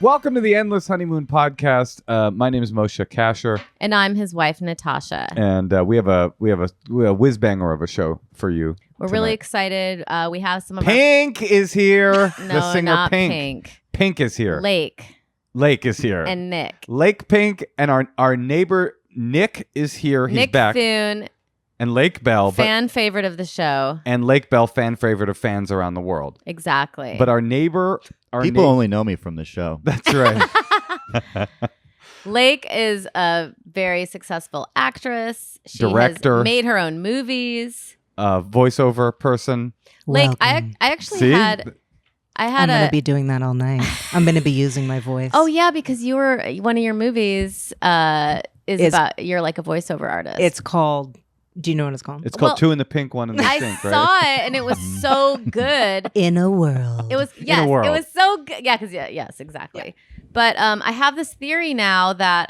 Welcome to the Endless Honeymoon Podcast. My name is Moshe Kasher, and I'm his wife, Natasha. And we have a whiz banger of a show for you. We're really excited. We have some of Pink is here. No, the singer not Pink. Pink is here. Lake is here. and Nick. Lake Pink and our neighbor Nick is here. He's Nick back. Thune, and Lake Bell, fan favorite of the show. And Lake Bell, fan favorite of fans around the world. Exactly. But our neighbor, people only know me from the show. That's right. Lake is a very successful actress. She Director. has made her own movies. Voiceover person. Lake, I actually had. I'm going to be doing that all night. I'm going to be using my voice. Oh yeah, because one of your movies is about you're like a voiceover artist. It's called. Do you know what it's called? It's called Two in the Pink, One in the Sink, right? I saw it and it was so good. In a World. It was it was so good. Yeah, because yes, exactly. Yeah. But I have this theory now that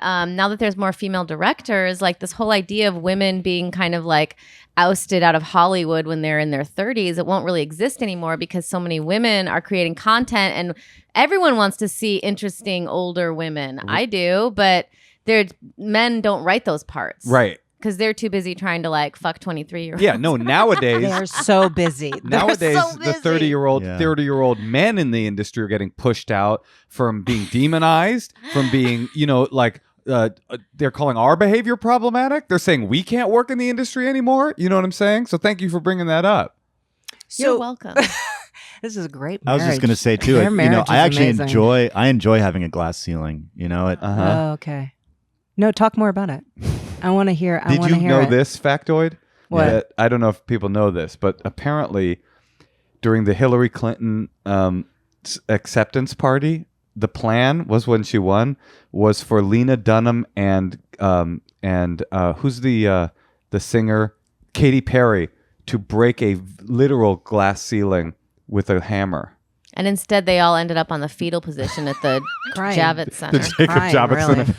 there's more female directors, like this whole idea of women being kind of like ousted out of Hollywood when they're in their 30s, it won't really exist anymore because so many women are creating content and everyone wants to see interesting older women. I do, but men don't write those parts. Right. Because they're too busy trying to like fuck 23-year-olds. Yeah, no, nowadays. They're so busy. Nowadays, so busy. the 30-year-old men in the industry are getting pushed out from being demonized, from being, they're calling our behavior problematic. They're saying we can't work in the industry anymore. You know what I'm saying? So thank you for bringing that up. You're welcome. This is a great marriage. I was just going to say, too, I actually enjoy having a glass ceiling. Oh, okay. No, talk more about it. I want to hear. Did you know this factoid? What? Yeah, I don't know if people know this, but apparently during the Hillary Clinton acceptance party, the plan was when she won was for Lena Dunham and who's the singer Katy Perry to break a literal glass ceiling with a hammer. And instead, they all ended up on the fetal position at the Javits Center. The Jacob Javits Center.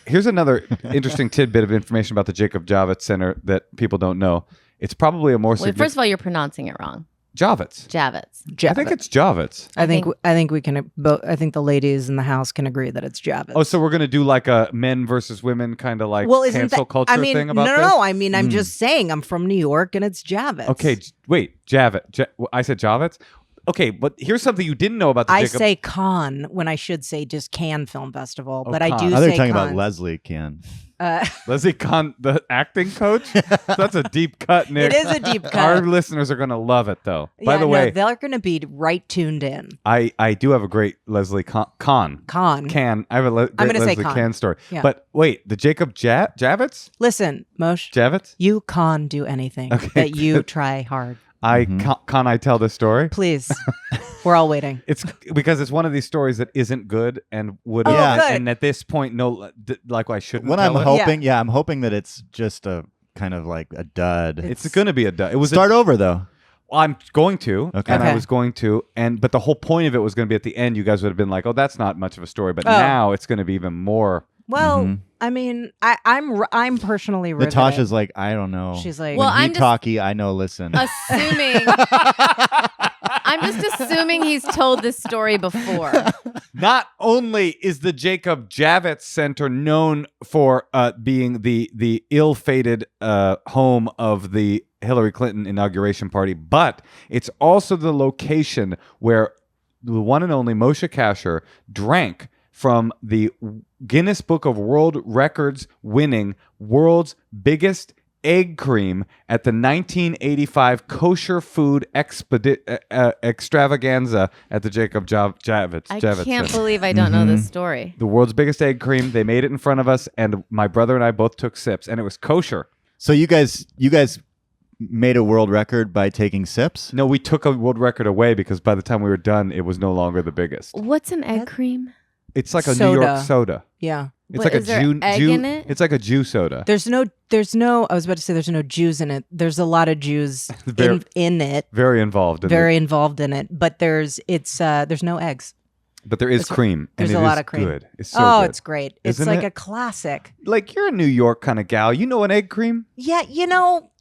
Here's another interesting tidbit of information about the Jacob Javits Center that people don't know. It's probably a more significant... First of all, you're pronouncing it wrong. Javits. Javits. I think it's Javits. I think we can. I think the ladies in the house can agree that it's Javits. Oh, so we're gonna do like a men versus women kind of like cancel culture thing about this? No. I mean, I'm just saying. I'm from New York, and it's Javits. Okay, wait, Javits. I said Javits. Okay, but here's something you didn't know about the Jacob. I say Cannes when I should say just Cannes Film Festival, but Cannes. I do say they're talking Cannes. about Leslie Cannes. Leslie Kahn, the acting coach? That's a deep cut, Nick. It is a deep cut. Our listeners are going to love it, though. By the way, they're going to be right tuned in. I do have a great Leslie Kahn. I have a great Leslie Kahn story. Yeah. But wait, the Jacob Javits? Listen, Moshe. Javits? You can't do anything that you try hard. Can I tell this story? Please. We're all waiting. It's because it's one of these stories that isn't good and would good. And at this point, I shouldn't. What I'm hoping, I'm hoping that it's just a kind of like a dud. It's going to be a dud. Start over though. Well, I'm going to, and I was going to, but the whole point of it was going to be at the end. You guys would have been like, "Oh, that's not much of a story," but now it's going to be even more. Well, I mean, I'm personally riveted. Natasha's like, I don't know. She's like, when I'm talky, I know. Listen, assuming. I'm just assuming he's told this story before. Not only is the Jacob Javits Center known for being the ill-fated home of the Hillary Clinton inauguration party, but it's also the location where the one and only Moshe Kasher drank from the Guinness Book of World Records winning world's biggest egg cream at the 1985 kosher food extravaganza at the Jacob Javits. I can't believe I don't know this story. The world's biggest egg cream. They made it in front of us, and my brother and I both took sips, and it was kosher. So you guys made a world record by taking sips? No, we took a world record away because by the time we were done, it was no longer the biggest. What's an egg cream? It's like a New York soda. Yeah. It's like a Jew. In it? It's like a Jew soda. There's no. I was about to say there's no Jews in it. There's a lot of Jews in it. Very involved. Involved in it. But there's no eggs. But there is cream. There's a lot of cream. Good. It's so good. It's great. Isn't it's like it? a classic. Like you're a New York kind of gal. You know an egg cream? Yeah.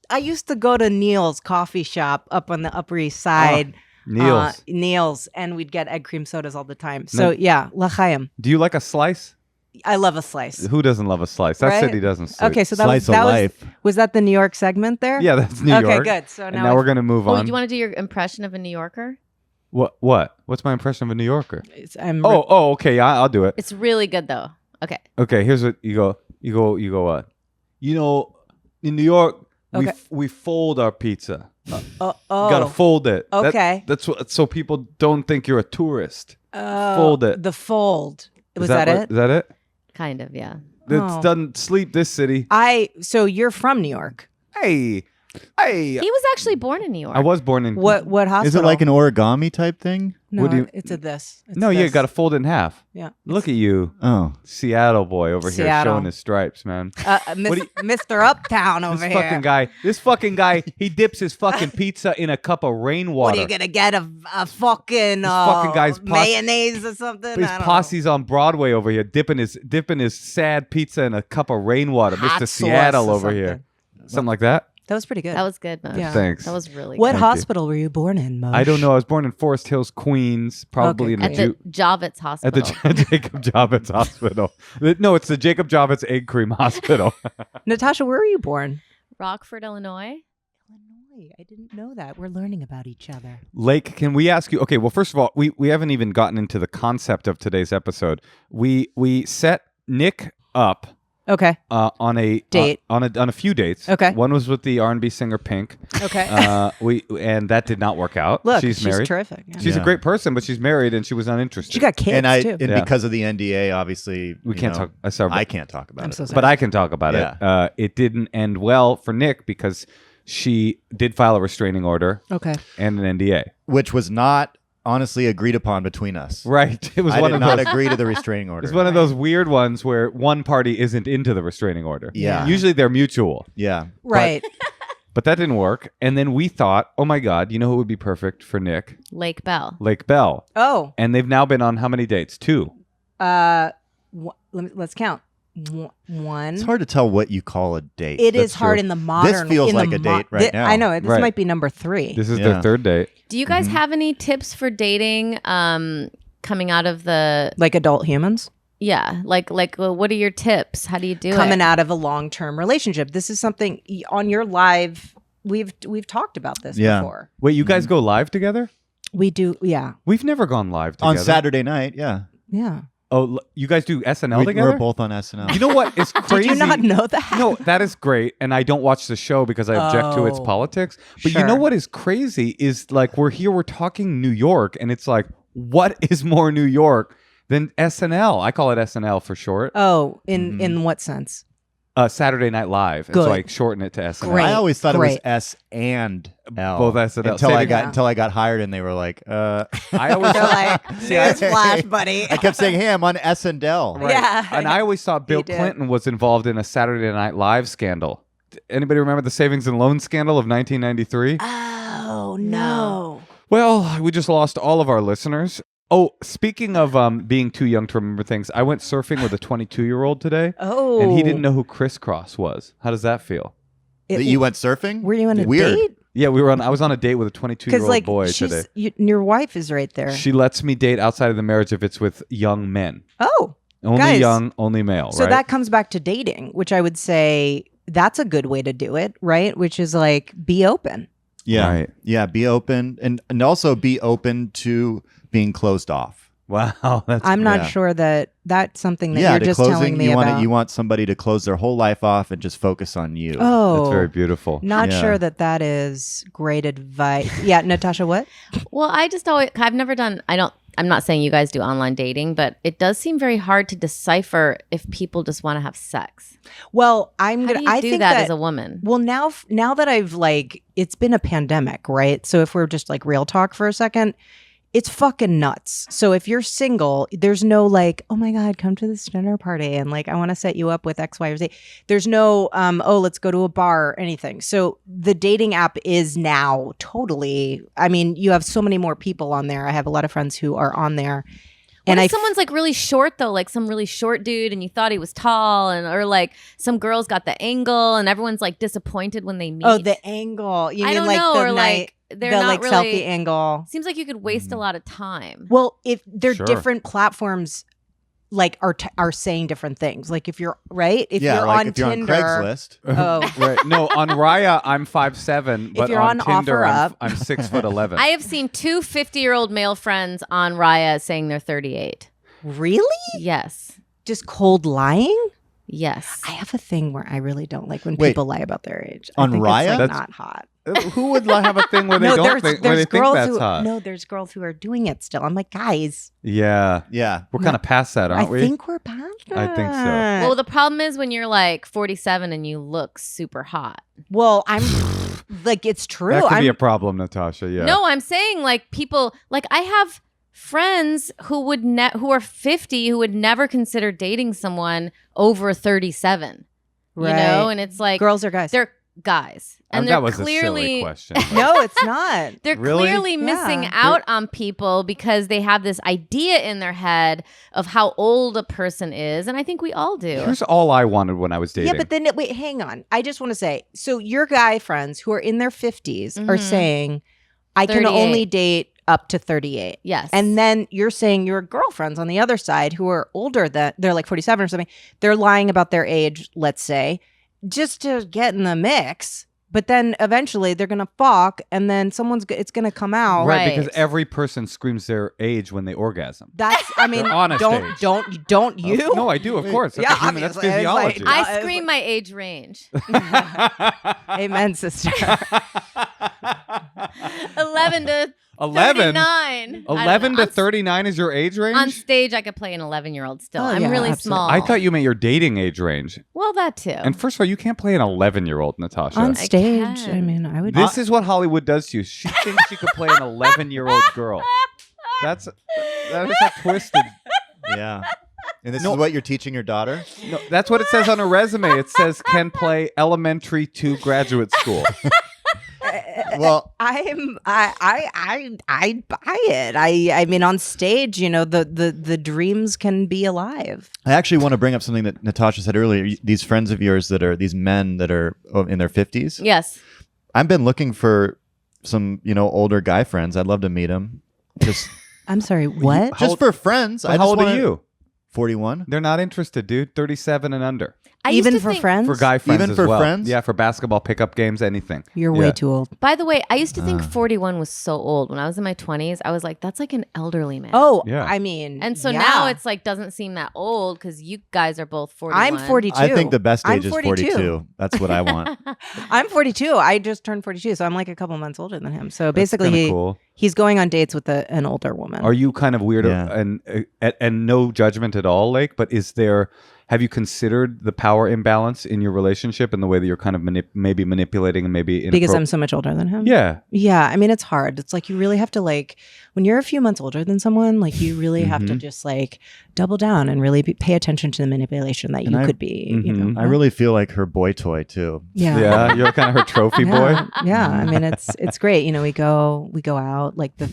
I used to go to Neil's coffee shop up on the Upper East Side. Neil's, and we'd get egg cream sodas all the time. So l'chaim. Do you like a slice? I love a slice. Who doesn't love a slice? That Right? city doesn't sleep. Okay, so Slice of life. was that the New York segment there? Yeah, that's New York. Okay, good. So And now we're going to move Oh, on. do you want to do your impression of a New Yorker? What? What's my impression of a New Yorker? Okay. Yeah, I'll do it. It's really good though. Okay. Okay, here's what you go. You go what? You know, in New York, Okay. we fold our pizza. oh, Gotta fold it. Okay. That's what. So people don't think you're a tourist. oh, fold it. The fold. Was Is that what- it? Is that it? Kind of, yeah. It Oh. doesn't sleep this city. So you're from New York. Hey. He was actually born in New York. I was born in. What hospital? Is it like an origami type thing? No, what do you- it's a this. It's No, you this. got to fold it in half. Yeah. Look at you, Oh. Seattle boy over here Seattle. showing his stripes, man. Mr. Uptown over This here. fucking guy, he dips his fucking pizza in a cup of rainwater. What are you gonna get? A fucking fucking guy's mayonnaise or something? His I don't posse's on Broadway over here, dipping his sad pizza in a cup of rainwater. know. Hot Mr. sauce Seattle or over here, something. something like that. That was pretty good. That was good, Moshe. Yeah. Thanks. That was really What good. Thank you. hospital were you born in, Moshe? I don't know. I was born in Forest Hills, Queens, probably Okay, in At the the Javits at Hospital. the Jacob Javits Hospital. No, it's the Jacob Javits Egg Cream Hospital. Natasha, where were you born? Rockford, Illinois. Illinois. I didn't know that. We're learning about each other. Lake, can we ask you? Okay, well, first of all, we haven't even gotten into the concept of today's episode. We set Nick up Okay. on a Date. on a few dates. Okay. One was with the R&B singer Pink. Okay. And that did not work out. Look, she's married. terrific. Yeah. She's a Yeah. great person, but she's married and she was uninterested. She got kids And too. Yeah. because of the NDA, obviously We you can't know, talk. Sorry, I can't talk about I'm it. so sorry. but I can talk about Yeah. it. It didn't end well for Nick because she did file a restraining order Okay. and an NDA. Which was not honestly agreed upon between us. Right. It was I one did of not those. agree to the restraining order. It's one of those weird ones where one party isn't into the restraining order. Yeah. Usually they're mutual, Yeah. Right. but that didn't work. And then we thought, oh my God, you know who would be perfect for Nick? Lake Bell. Lake Bell. Oh. And they've now been on how many dates? 2. Let's count. One. It's hard to tell what you call a date. It That's is hard true. in the modern. This feels in the like a date right now. I know. This Right. might be number 3. This is Yeah. their 3rd date. Do you guys Mm-hmm. have any tips for dating coming out of the Like adult humans like what are your tips? How do you do coming it? out of a long-term relationship. This is something on your live. We've talked about this Yeah. before. Wait, you guys go live together? We do. Yeah. We've never gone live together. On Saturday night, yeah. Yeah. Oh, you guys do SNL We together? were both on SNL. You know what is crazy? Did you not know that? No, that is great. And I don't watch the show because I object to its Oh. politics. But you know Sure. what is crazy is like we're talking New York, and it's like, what is more New York than SNL? I call it SNL for short. Oh, in what sense? Saturday Night Live. And so Good. I shorten it to SNL. Great. I always thought it was Great. S and L. Both SNL. Until Say I it got again. until I got hired and they were like, I always They're like, here's Flash, buddy. I kept saying, hey, I'm on S and L. Right. Yeah. And I always thought Bill You did. Clinton was involved in a Saturday Night Live scandal. Anybody remember the savings and loan scandal of 1993? Oh no. Well, we just lost all of our listeners. Oh, speaking of being too young to remember things, I went surfing with a 22-year-old today, Oh. and he didn't know who Crisscross was. How does that feel? That you went surfing? Were you on a Weird. date? Yeah, I was on a date with a 22-year-old like boy she's today. your wife is right there. She lets me date outside of the marriage if it's with young men. Oh. Only Guys, young, only male, So right? that comes back to dating, which I would say that's a good way to do it, right? Which is like be open. Yeah. Right. Yeah. Be open and also be open to being closed off. Wow, that's I'm not yeah. sure that that's something that yeah, you're to just closing, telling me you about. you want somebody to close their whole life off and just focus on you. Oh, that's very beautiful. Not Yeah. sure that is great advice. Yeah, Natasha, what? Well, I've never done I'm not saying you guys do online dating, but it does seem very hard to decipher if people just want to have sex. Well, How do you do that as a woman? Well, now that I've it's been a pandemic, right? So if we're just like real talk for a second, it's fucking nuts. So if you're single, there's no like, oh my God, come to this dinner party and like I want to set you up with X, Y, or Z. There's no oh, let's go to a bar or anything. So the dating app is now totally, I mean, you have so many more people on there. I have a lot of friends who are on there. What And if someone's like really short though, like some really short dude, and you thought he was tall, or like some girls got the angle, and everyone's like disappointed when they meet. oh, the angle. You I mean don't like know, the or night? like they're the not like really selfie angle. Seems like you could waste a lot of time. Well, if they're Sure. different platforms, like are saying different things. Like if you're right, if yeah, you're like on if you're Tinder, on Craigslist. oh, Right. No, on Raya, I'm 5'7", but you're on on Tinder, OfferUp- I'm 6'11". I have seen two 50-year-old male friends on Raya saying they're 38. really? Yes. Just cold lying? Yes. I have a thing where I really don't like when Wait. people lie about their age. On I think Raya? it's like That's- not hot. Who would have a thing where they don't think where they think girls that's who hot? no, there's girls who are doing it still. I'm like, guys, Yeah, Yeah. we're kind of past that, aren't I we? think we're past that. I think so. Well, the problem is when you're like 47 and you look super hot. Well, I'm like, it's true. That could I'm be a problem, Natasha. Yeah. No, I'm saying like people like I have friends who would who are 50 who would never consider dating someone over 37. You know, Right. and it's like girls or guys. they're guys. And they're that was a silly clearly question. No, it's not. they're Really? clearly missing Yeah. out on people because they have this idea in their head of how old a person is, and I think we all do. Here's all I wanted when I was dating. Yeah, but then wait, hang on. I just want to say, so your guy friends who are in their 50s are Mhm. saying, I can 38. only date up to 38. Yes. And then you're saying your girlfriends on the other side who are older than they're like 47 or something, they're lying about their age, let's say, just to get in the mix. But then eventually they're gonna fuck, and then it's gonna come out. right, Right. because every person screams their age when they orgasm. That's I mean, They're honest age. don't you? No, I do, of course. That's, Yeah, a human, that's obviously. I was like- physiology. I scream my age range. Amen, sister. 11 to 11? 39. 11 to On- 39 is your age range? On stage, I could play an 11-year-old still. Oh, I'm yeah, really absolutely. small. I thought you meant your dating age range. Well, that too. And first of all, you can't play an 11-year-old, Natasha. On I stage, can. I mean, I would. This is what Hollywood does to you. She thinks she could play an 11-year-old girl. That is a twisted. Yeah. And this No. is what you're teaching your daughter? No, that's what it says on her resume. It says can play elementary to graduate school. Well, I buy it. I mean, on stage, you know, the dreams can be alive. I actually want to bring up something that Natasha said earlier. These friends of yours that are these men that are in their 50s. Yes. I've been looking for some, older guy friends. I'd love to meet them. Just I'm sorry, what? just for friends. But how old are you? 41. They're not interested, dude. 37 and under. I used Even to for think, friends? For guy friends Even as for well. friends? Yeah, for basketball pickup games, anything. You're Yeah. way too old. By the way, I used to think 41 was so old. When I was in my 20s, I was like, that's like an elderly man. Oh, Yeah. I mean, And so yeah. now it's like doesn't seem that old because you guys are both 41. I'm 42. I think the best I'm age is 42. 42. That's what I want. I'm 42. I just turned 42, so I'm like a couple months older than him. So That's basically, kinda cool. he's going on dates with an older woman. Are you kind of weird Yeah. and no judgment at all, Lake? But have you considered the power imbalance in your relationship and the way that you're kind of maybe manipulating and maybe because I'm so much older than him? Yeah. Yeah, I mean, it's hard. It's like you really have to when you're a few months older than someone, like you really have to just double down and really pay attention to the manipulation that And you I- could be. You know? I really feel like her boy toy too. yeah. Yeah, you're kind of her trophy boy. Yeah, yeah. I mean, it's great. You know, we go out like the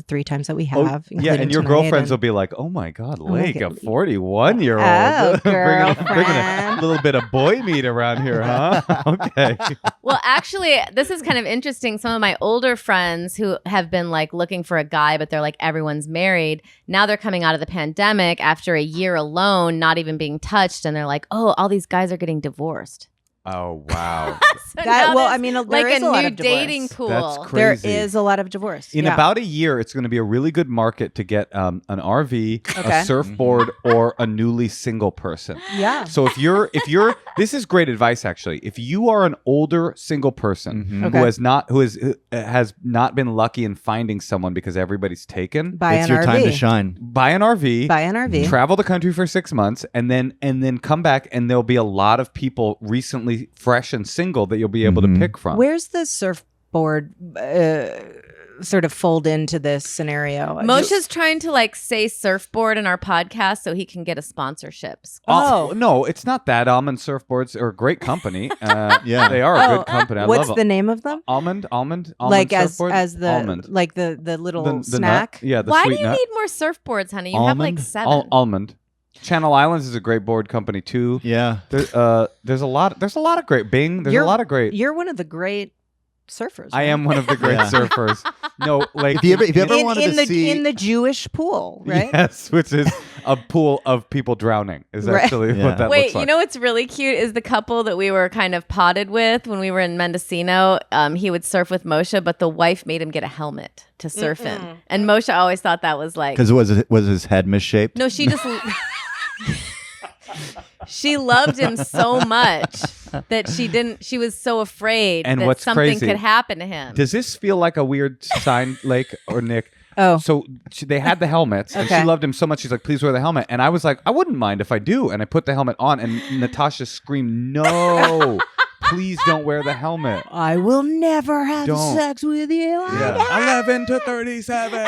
3 times that we Oh, have. yeah, and including your tonight, girlfriends will and- be like, "Oh my God, my Lake, a God. 41-year-old, Oh, bringing a girlfriend. little bit of boy meat around here, huh?" Okay. Well, actually, this is kind of interesting. Some of my older friends who have been like looking for a guy, but they're like, everyone's married. Now they're coming out of the pandemic after a year alone, not even being touched. And they're like, oh, all these guys are getting divorced. Oh wow, So now there's, there like is a a lot new of divorce. dating pool. that's There crazy. is a lot of divorce. In Yeah. about a year, it's going to be a really good market to get an RV, Okay. a surfboard, or a newly single person. Yeah. So if you're, this is great advice actually. If you are an older single person Mhm. Okay. who has not been lucky in finding someone because everybody's taken, Buy It's an your RV. time to shine. buy an RV. Buy an RV. Travel the country for 6 months and then come back, and there'll be a lot of people recently fresh and single that you'll be able to Mhm. pick from. Where's the surfboard sort of fold into this scenario? Moshe's trying to like say surfboard in our podcast so he can get a sponsorship. Oh. No, it's not that. Almond surfboards are a great company. Yeah. They are a good company. I What's love the name of them? Almond Like surfboard? as the almond. like the little The nut? snack. Yeah, the Why do sweet you nut. need more surfboards, honey? You have like Almond? 7. Almond. Channel Islands is a great board company too. Yeah. There's a lot of great Bing. There's a lot of great. You're one of the great surfers. I am one of the great Yeah. surfers. No, like If you ever wanted in to the see in the Jewish pool, right? Yes, which is a pool of people drowning. Is Right. actually Yeah. what that Wait, looks like. you know what's really cute is the couple that we were kind of potted with when we were in Mendocino. He would surf with Moshe, but the wife made him get a helmet to surf in. And Moshe always thought that was like, because was his head misshaped? no, she just she loved him so much that she was so afraid And that what's something crazy- could happen to him. Does this feel like a weird sign, Lake or Nick? Oh. So they had the helmets, and she Okay. loved him so much. She's like, "Please wear the helmet." And I was like, "I wouldn't mind if I do." And I put the helmet on, and Natasha screamed, "No, please don't wear the helmet." I will never have Don't. sex with you. Yeah, 11 to 37.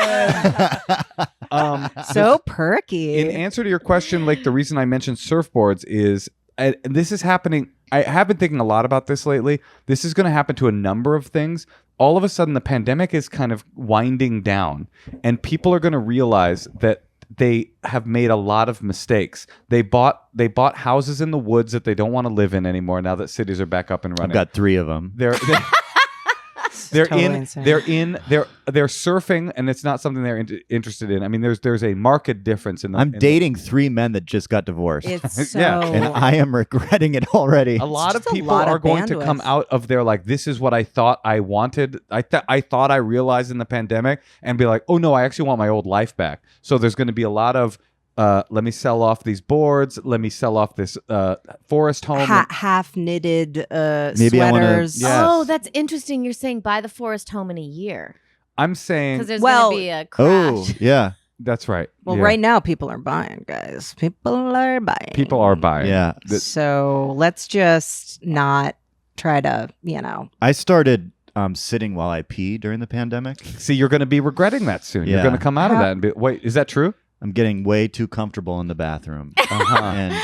So perky. In answer to your question, like the reason I mentioned surfboards is, and this is happening. I have been thinking a lot about this lately. This is going to happen to a number of things. All of a sudden, the pandemic is kind of winding down, and people are going to realize that they have made a lot of mistakes. They bought houses in the woods that they don't want to live in anymore. Now that cities are back up and I've running, got 3 of them. they're totally in insane. they're surfing, and it's not something they're interested in. I mean, there's a marked difference in the. I'm dating 3 men that just got divorced, It's so. Yeah. and I am regretting it already. A lot of just a people lot of are going to bandwidth. come out of their like, this is what I thought I wanted. I thought I realized in the pandemic, and be like, oh no, I actually want my old life back. So there's going to be a lot of let me sell off these boards. Let me sell off this forest home. half knitted Maybe I wanna- sweaters. Yes. Oh, that's interesting. You're saying buy the forest home in a year I'm saying because there's Well- going to be a Oh, crash. yeah. that's right. Well, Yeah. right now people are buying, guys. People are buying. People are buying. Yeah. So let's just not try to, I started sitting while I pee during the pandemic. See, you're going to be regretting that soon. You're Yeah. going to come out of that and be, wait, is that true? I'm getting way too comfortable in the bathroom. Uh-huh. And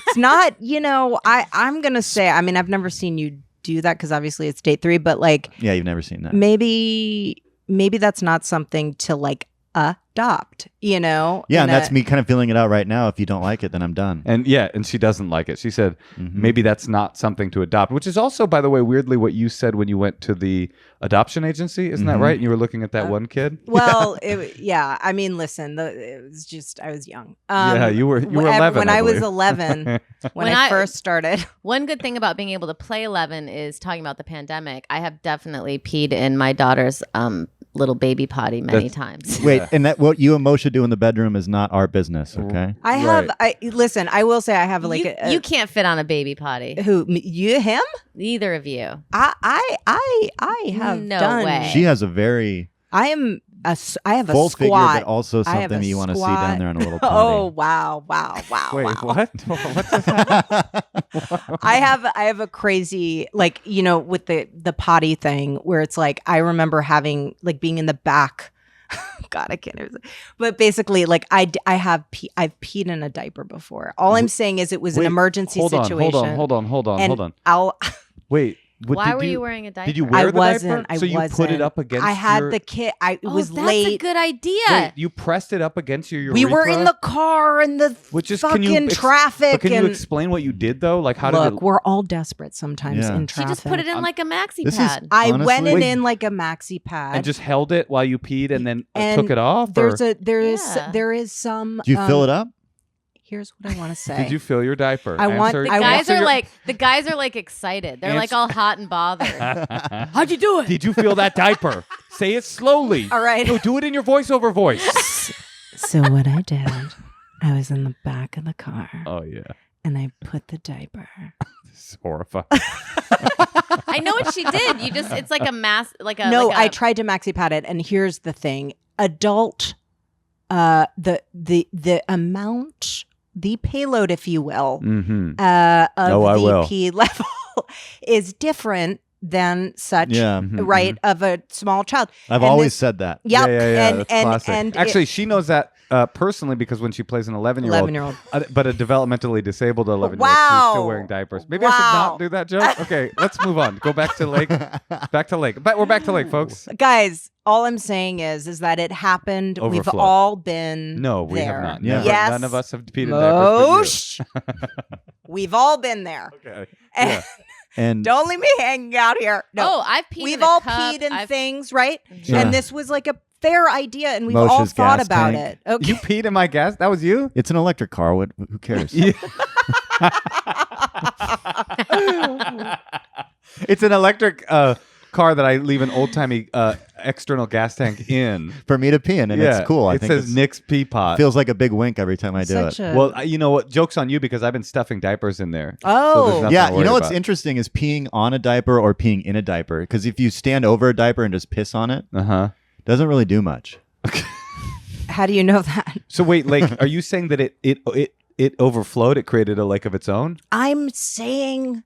It's not, I'm going to say, I mean, I've never seen you do that because obviously it's date 3, but like yeah, you've never seen that. maybe that's not something to like adopt, Yeah, and that's me kind of feeling it out right now. If you don't like it, then I'm done. And and she doesn't like it. She said Mhm. maybe that's not something to adopt, which is also, by the way, weirdly what you said when you went to the adoption agency. Isn't that Mhm. right? And you were looking at that one kid. Well, I mean, listen, it was just, I was young. Yeah, you were 11, When I I was believe. 11, when When I I- first started. One good thing about being able to play 11 is talking about the pandemic. I have definitely peed in my daughter's little baby potty many times. Wait, Yeah. and that what you and Moshe do in the bedroom is not our business, okay? Listen, I will say I have like you can't fit on a baby potty. you, him? Either of you. I have No done. way. She has a very I have full a figure, squat. but also I have something a you want to see squat. down there on a little potty. Oh wow! Wait, wow. what? What's this? I have a crazy like with the potty thing where it's like I remember having like being in the back. God, I can't. But basically, like I've peed in a diaper before. All I'm saying is it was Wait, an emergency hold on, situation. Hold on. And I'll. Wait. What, Why did were you wearing a diaper? Did you wear I the wasn't. diaper? I So you wasn't. put it up against I had your... the kid. It was that's late. a good idea. Wait, you pressed it up against your urethra? We were in the car and the Which is, fucking traffic. But can you and explain what you did, though? Like, how look, did it... we're all desperate sometimes Yeah. in She traffic. just put it in like a maxi This is- pad. I Honestly? went Wait. in like a maxi pad. And just held it while you peed and then And took it off? There's or... Yeah. there is some. Do you fill it up? Here's what I want to say. Did you fill your diaper? I want- Answer- the I guys answer are your- like excited. They're like Answer- all hot and bothered. How'd you do it? Did you feel that diaper? Say it slowly. All right. No, do it in your voiceover voice. So what I did, I was in the back of the car Oh, yeah. and I put the diaper. This is horrifying. I know what she did. It's like a mass, like a. No, like a- I tried to maxi pad it, and here's the thing: adult, the amount, the payload, if you will, Mm-hmm. of Oh, I the will. pee level is different than such, Yeah. Mhm, right, of a small child. I've And always this- said that. Yep. Yeah, and that's and classic. and Actually, she knows that personally because when she plays an 11-year-old, 11-year-old. but a developmentally disabled 11-year-old, she's Wow. still wearing diapers. Maybe I should Wow. not do that joke. Okay, let's move on. Go back to Lake. Back to Lake. But we're back to Lake, folks. Guys, all I'm saying is that it happened. We've Overflow. all been No, we there. have not. Yeah. Never. Yes. None of us have peed in diapers. Mosh. We've all been there. But you. Okay. And, Yeah. And Don't leave me hanging out here. No, Oh, I've peed we've in a all cup. peed in I've- things, right? Sure. And this was like a fair idea, and we've all Moshe's thought gas about tank. it. Okay. You peed in my gas? That was you? it's an electric car. Who cares? Yeah. It's an electric car that I leave an old-timey external gas tank in. For me to pee in, and it's cool. I it think says it Nick's Pea Pot. feels like a big wink every time I do it. Well, you know what? Joke's on you because I've been stuffing diapers in there. Oh. there's nothing Yeah, to you worry know what's about. interesting is peeing on a diaper or peeing in a diaper. Because if you stand over a diaper and just piss on it, Uh-huh. doesn't really do much. How do you know that? So wait, like, are you saying that it overflowed? It created a lake of its own? I'm saying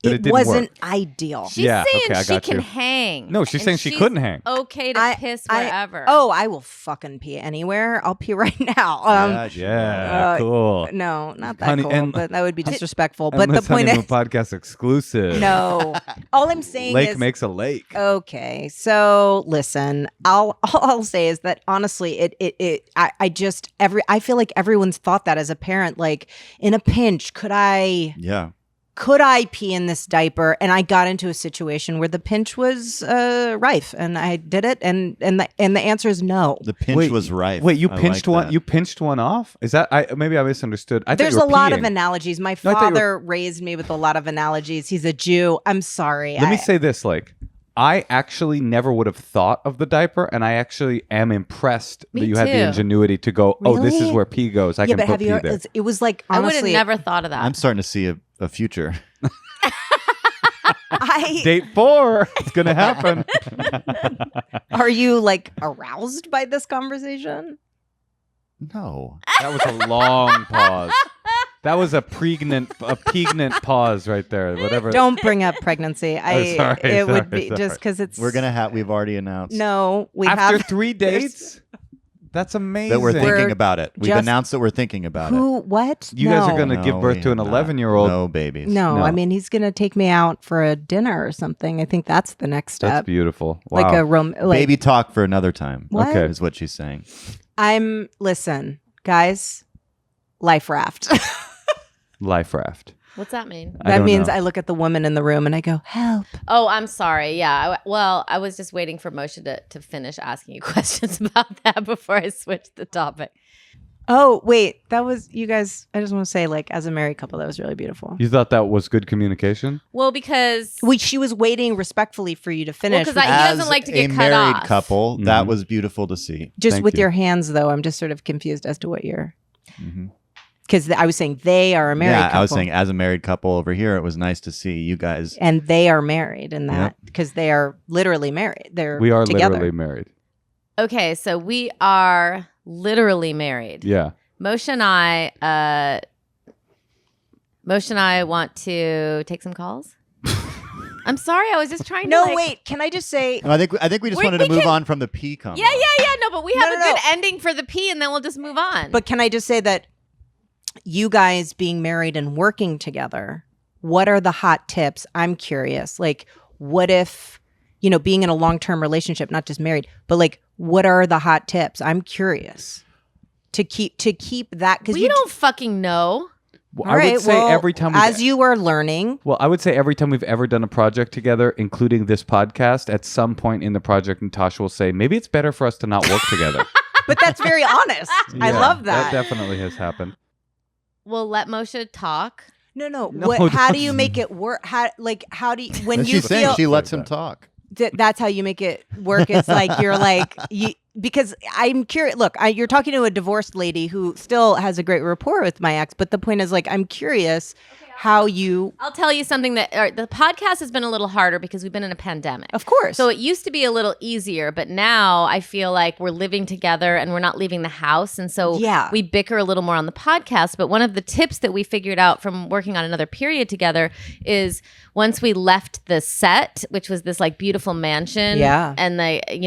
That it it didn't wasn't work. ideal. She's Yeah, saying okay, I she got can you. hang. No, she's and saying she couldn't hang. Okay to I- piss I- wherever. Oh, I will fucking pee anywhere. I'll pee right now. Yeah, cool. No, not that Honey- cool. and- But that would be disrespectful. But the Endless point Honeymoon is, podcast exclusive. no. All I'm saying Lake is, makes a lake. okay. So listen, all I'll say is that honestly, I feel like everyone's thought that as a parent, like in a pinch, could I pee in this diaper? And I got into a situation where the pinch was rife, and I did it, and the answer is no. The pinch Wait, was rife. Wait, you I pinched like one? that. You pinched one off? Is that? Maybe I misunderstood. I thought There's you were a lot of peeing. analogies. My No, I thought you were- father raised me with a lot of analogies. He's a Jew. I'm sorry. Let me say this, like, I actually never would have thought of the diaper, and I actually am impressed Me that you had the too. ingenuity to go, oh, this is Really? where pee goes. I yeah, can but put have pee you? there. It was like I would have honestly, never thought of that. I'm starting to see a future. Date 4. It's going to happen. Are you like aroused by this conversation? No. That was a long pause. That was a pregnant pause right there. Whatever. Don't bring up pregnancy. sorry, it would sorry, be sorry. just because it's. We've already announced No, we After have 3 dates? That's amazing. that we're thinking We're about it. We've just- announced that we're thinking about it. who? What? You guys are No. going to give No, birth we to an have not. 11-year-old. No babies. No, No. I mean he's gonna take me out for a dinner or something. I think that's the next step. That's beautiful. Wow. Like a Baby talk for another time. What? Okay. Is what she's saying. Listen, guys, life raft. Life raft. What's that mean? I That don't means know. I look at the woman in the room and I go, help. Oh, I'm sorry. Yeah. I was just waiting for Moshe to finish asking you questions about that before I switched the topic. Oh, wait, that was you guys. I just want to say, like, as a married couple, that was really beautiful. You thought that was good communication? Well, because She was waiting respectfully for you to finish. 'cause with- He doesn't like to get a cut married off. couple, that Mhm. was beautiful to see. just Thank with you. your hands, though, I'm just sort of confused as to what you're. Mm-hmm. Because I was saying they are a married Yeah, couple. I was saying as a married couple over here, it was nice to see you guys. And they are married in that Yep. because they are literally married. They're We are together. literally married. okay, so we are literally married. Yeah. Moshe and I want to take some calls. I'm sorry, I was just trying to. No, like- wait. Can I just say? No, I think we just wanted to move on from the pee comment. Yeah. No, but we have No, a no, good ending for the P, and then we'll just move on. But can I just say that you guys being married and working together, what are the hot tips? I'm curious. Like, what if, being in a long-term relationship, not just married, but like, what are the hot tips? I'm curious to keep that because we don't fucking know. Well, I would say every time as you are learning, Well, I would say every time we've ever done a project together, including this podcast, at some point in the project, Natasha will say, maybe it's better for us to not work together. but that's very honest. I Yeah, love that. That definitely has happened. We'll let Moshe talk. No. No, How do don't. you make it work? How do you when And you she's saying feel she lets him talk. that's how you make it work? It's like you're like you because I'm curious. Look, you're talking to a divorced lady who still has a great rapport with my ex, but the point is like I'm curious how you, I'll tell you something that the podcast has been a little harder because we've been in a pandemic. of course. So it used to be a little easier, but now I feel like we're living together and we're not leaving the house. And so Yeah. we bicker a little more on the podcast. But one of the tips that we figured out from working on another period together is once we left the set, which was this like beautiful mansion. Yeah. And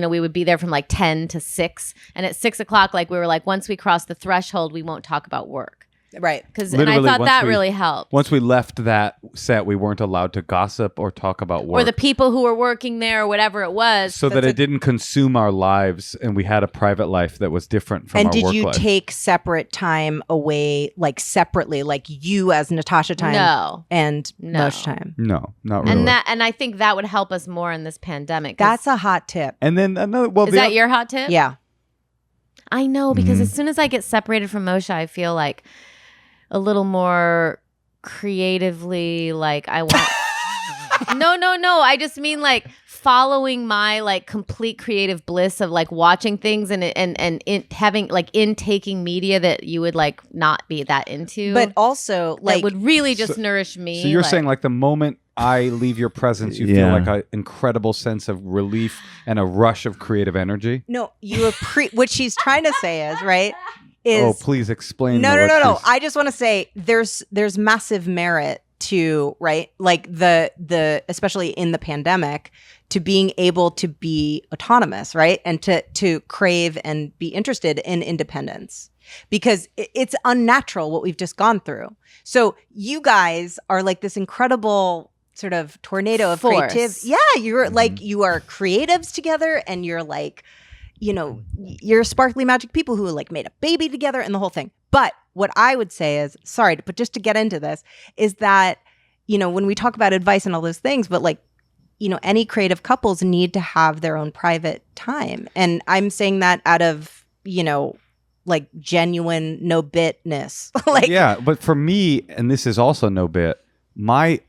we would be there from like 10 to 6. And at 6 o'clock, like we were like, once we cross the threshold, we won't talk about work. Right. And I Literally, thought once that we- really helped. Once we left that set, we weren't allowed to gossip or talk about work. Or the people who were working there or whatever it was. so that it didn't consume our lives, and we had a private life that was different from And our did work you life. take separate time away, like separately, like you as Natasha time No. and No. Moshe time? No, not really. And I think that would help us more in this pandemic. 'cause- That's a hot tip. And then another. Well, is that your hot tip? Yeah. I know, because Mhm. as soon as I get separated from Moshe, I feel like a little more creatively like I want. No. I just mean like following my like complete creative bliss of like watching things and having like intaking media that you would like not be that into. But also, that like, would really just nourish me. So you're like- saying like the moment I leave your presence, you feel Yeah. like an incredible sense of relief and a rush of creative energy. no, what she's trying to say is, right? Is Oh, please explain. no. what she's- I just want to say there's massive merit to, right? Like the especially in the pandemic, to being able to be autonomous, right? And to crave and be interested in independence. Because it's unnatural what we've just gone through. So you guys are like this incredible sort of tornado of Force. creativity. Yeah, you're like, you are creatives together, and you're like, you know, you're sparkly magic people who like made a baby together and the whole thing. But what I would say is, sorry, but just to get into this, is that, you know, when we talk about advice and all those things, but like, you know, any creative couples need to have their own private time. And I'm saying that out of, you know, like genuine no bitness. Like, yeah, but for me, and this is also no bit, my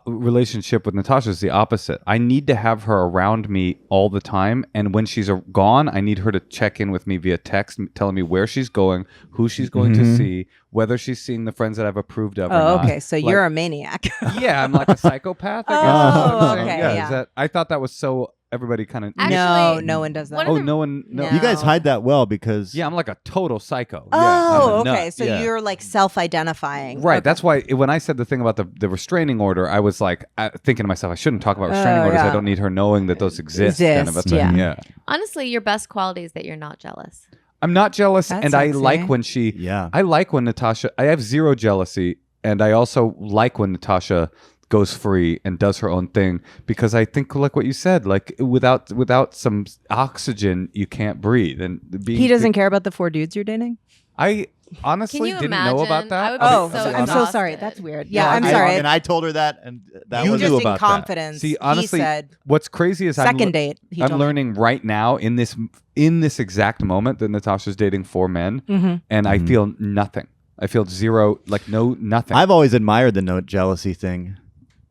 relationship with Natasha is the opposite. I need to have her around me all the time, and when she's gone, I need her to check in with me via text, telling me where she's going, who she's going to see, whether she's seeing the friends that I've approved of. or oh, not. okay. So Like, you're a maniac. yeah, I'm like a psychopath. I guess, Oh, is what I'm saying. okay, Yeah, yeah. is that? I thought that was so everybody kind of. Actually, no, no one does that. one Oh, of the- no one. No. No. You guys hide that well because Yeah, I'm like a total psycho. Oh, yeah, I'm a okay. nut. So Yeah. you're like self-identifying. Right. Okay. That's why when I said the thing about the restraining order, I was like thinking to myself, I shouldn't talk about restraining Oh, orders. yeah. I don't need her knowing that those exist. Kind of a Exist, thing. yeah. honestly, your best quality is that you're not jealous. I'm not jealous, That's and I sexy. like when she. yeah. I like when Natasha. I have zero jealousy, and I also like when Natasha goes free and does her own thing, because I think, like what you said, like without some oxygen, you can't breathe. And being, He doesn't care about the 4 dudes you're dating? I honestly Can you didn't imagine? know about that. I would be Oh, so I'm so sorry. exhausted. That's weird. Yeah, Yeah, I'm I- sorry. And I told her that, and that You was knew just about in that. confidence. See, honestly, he said what's crazy is second date. He I'm told me. learning right now in this exact moment that Natasha's dating 4 men, Mhm. and I feel nothing. I feel zero, like nothing. I've always admired the no jealousy thing.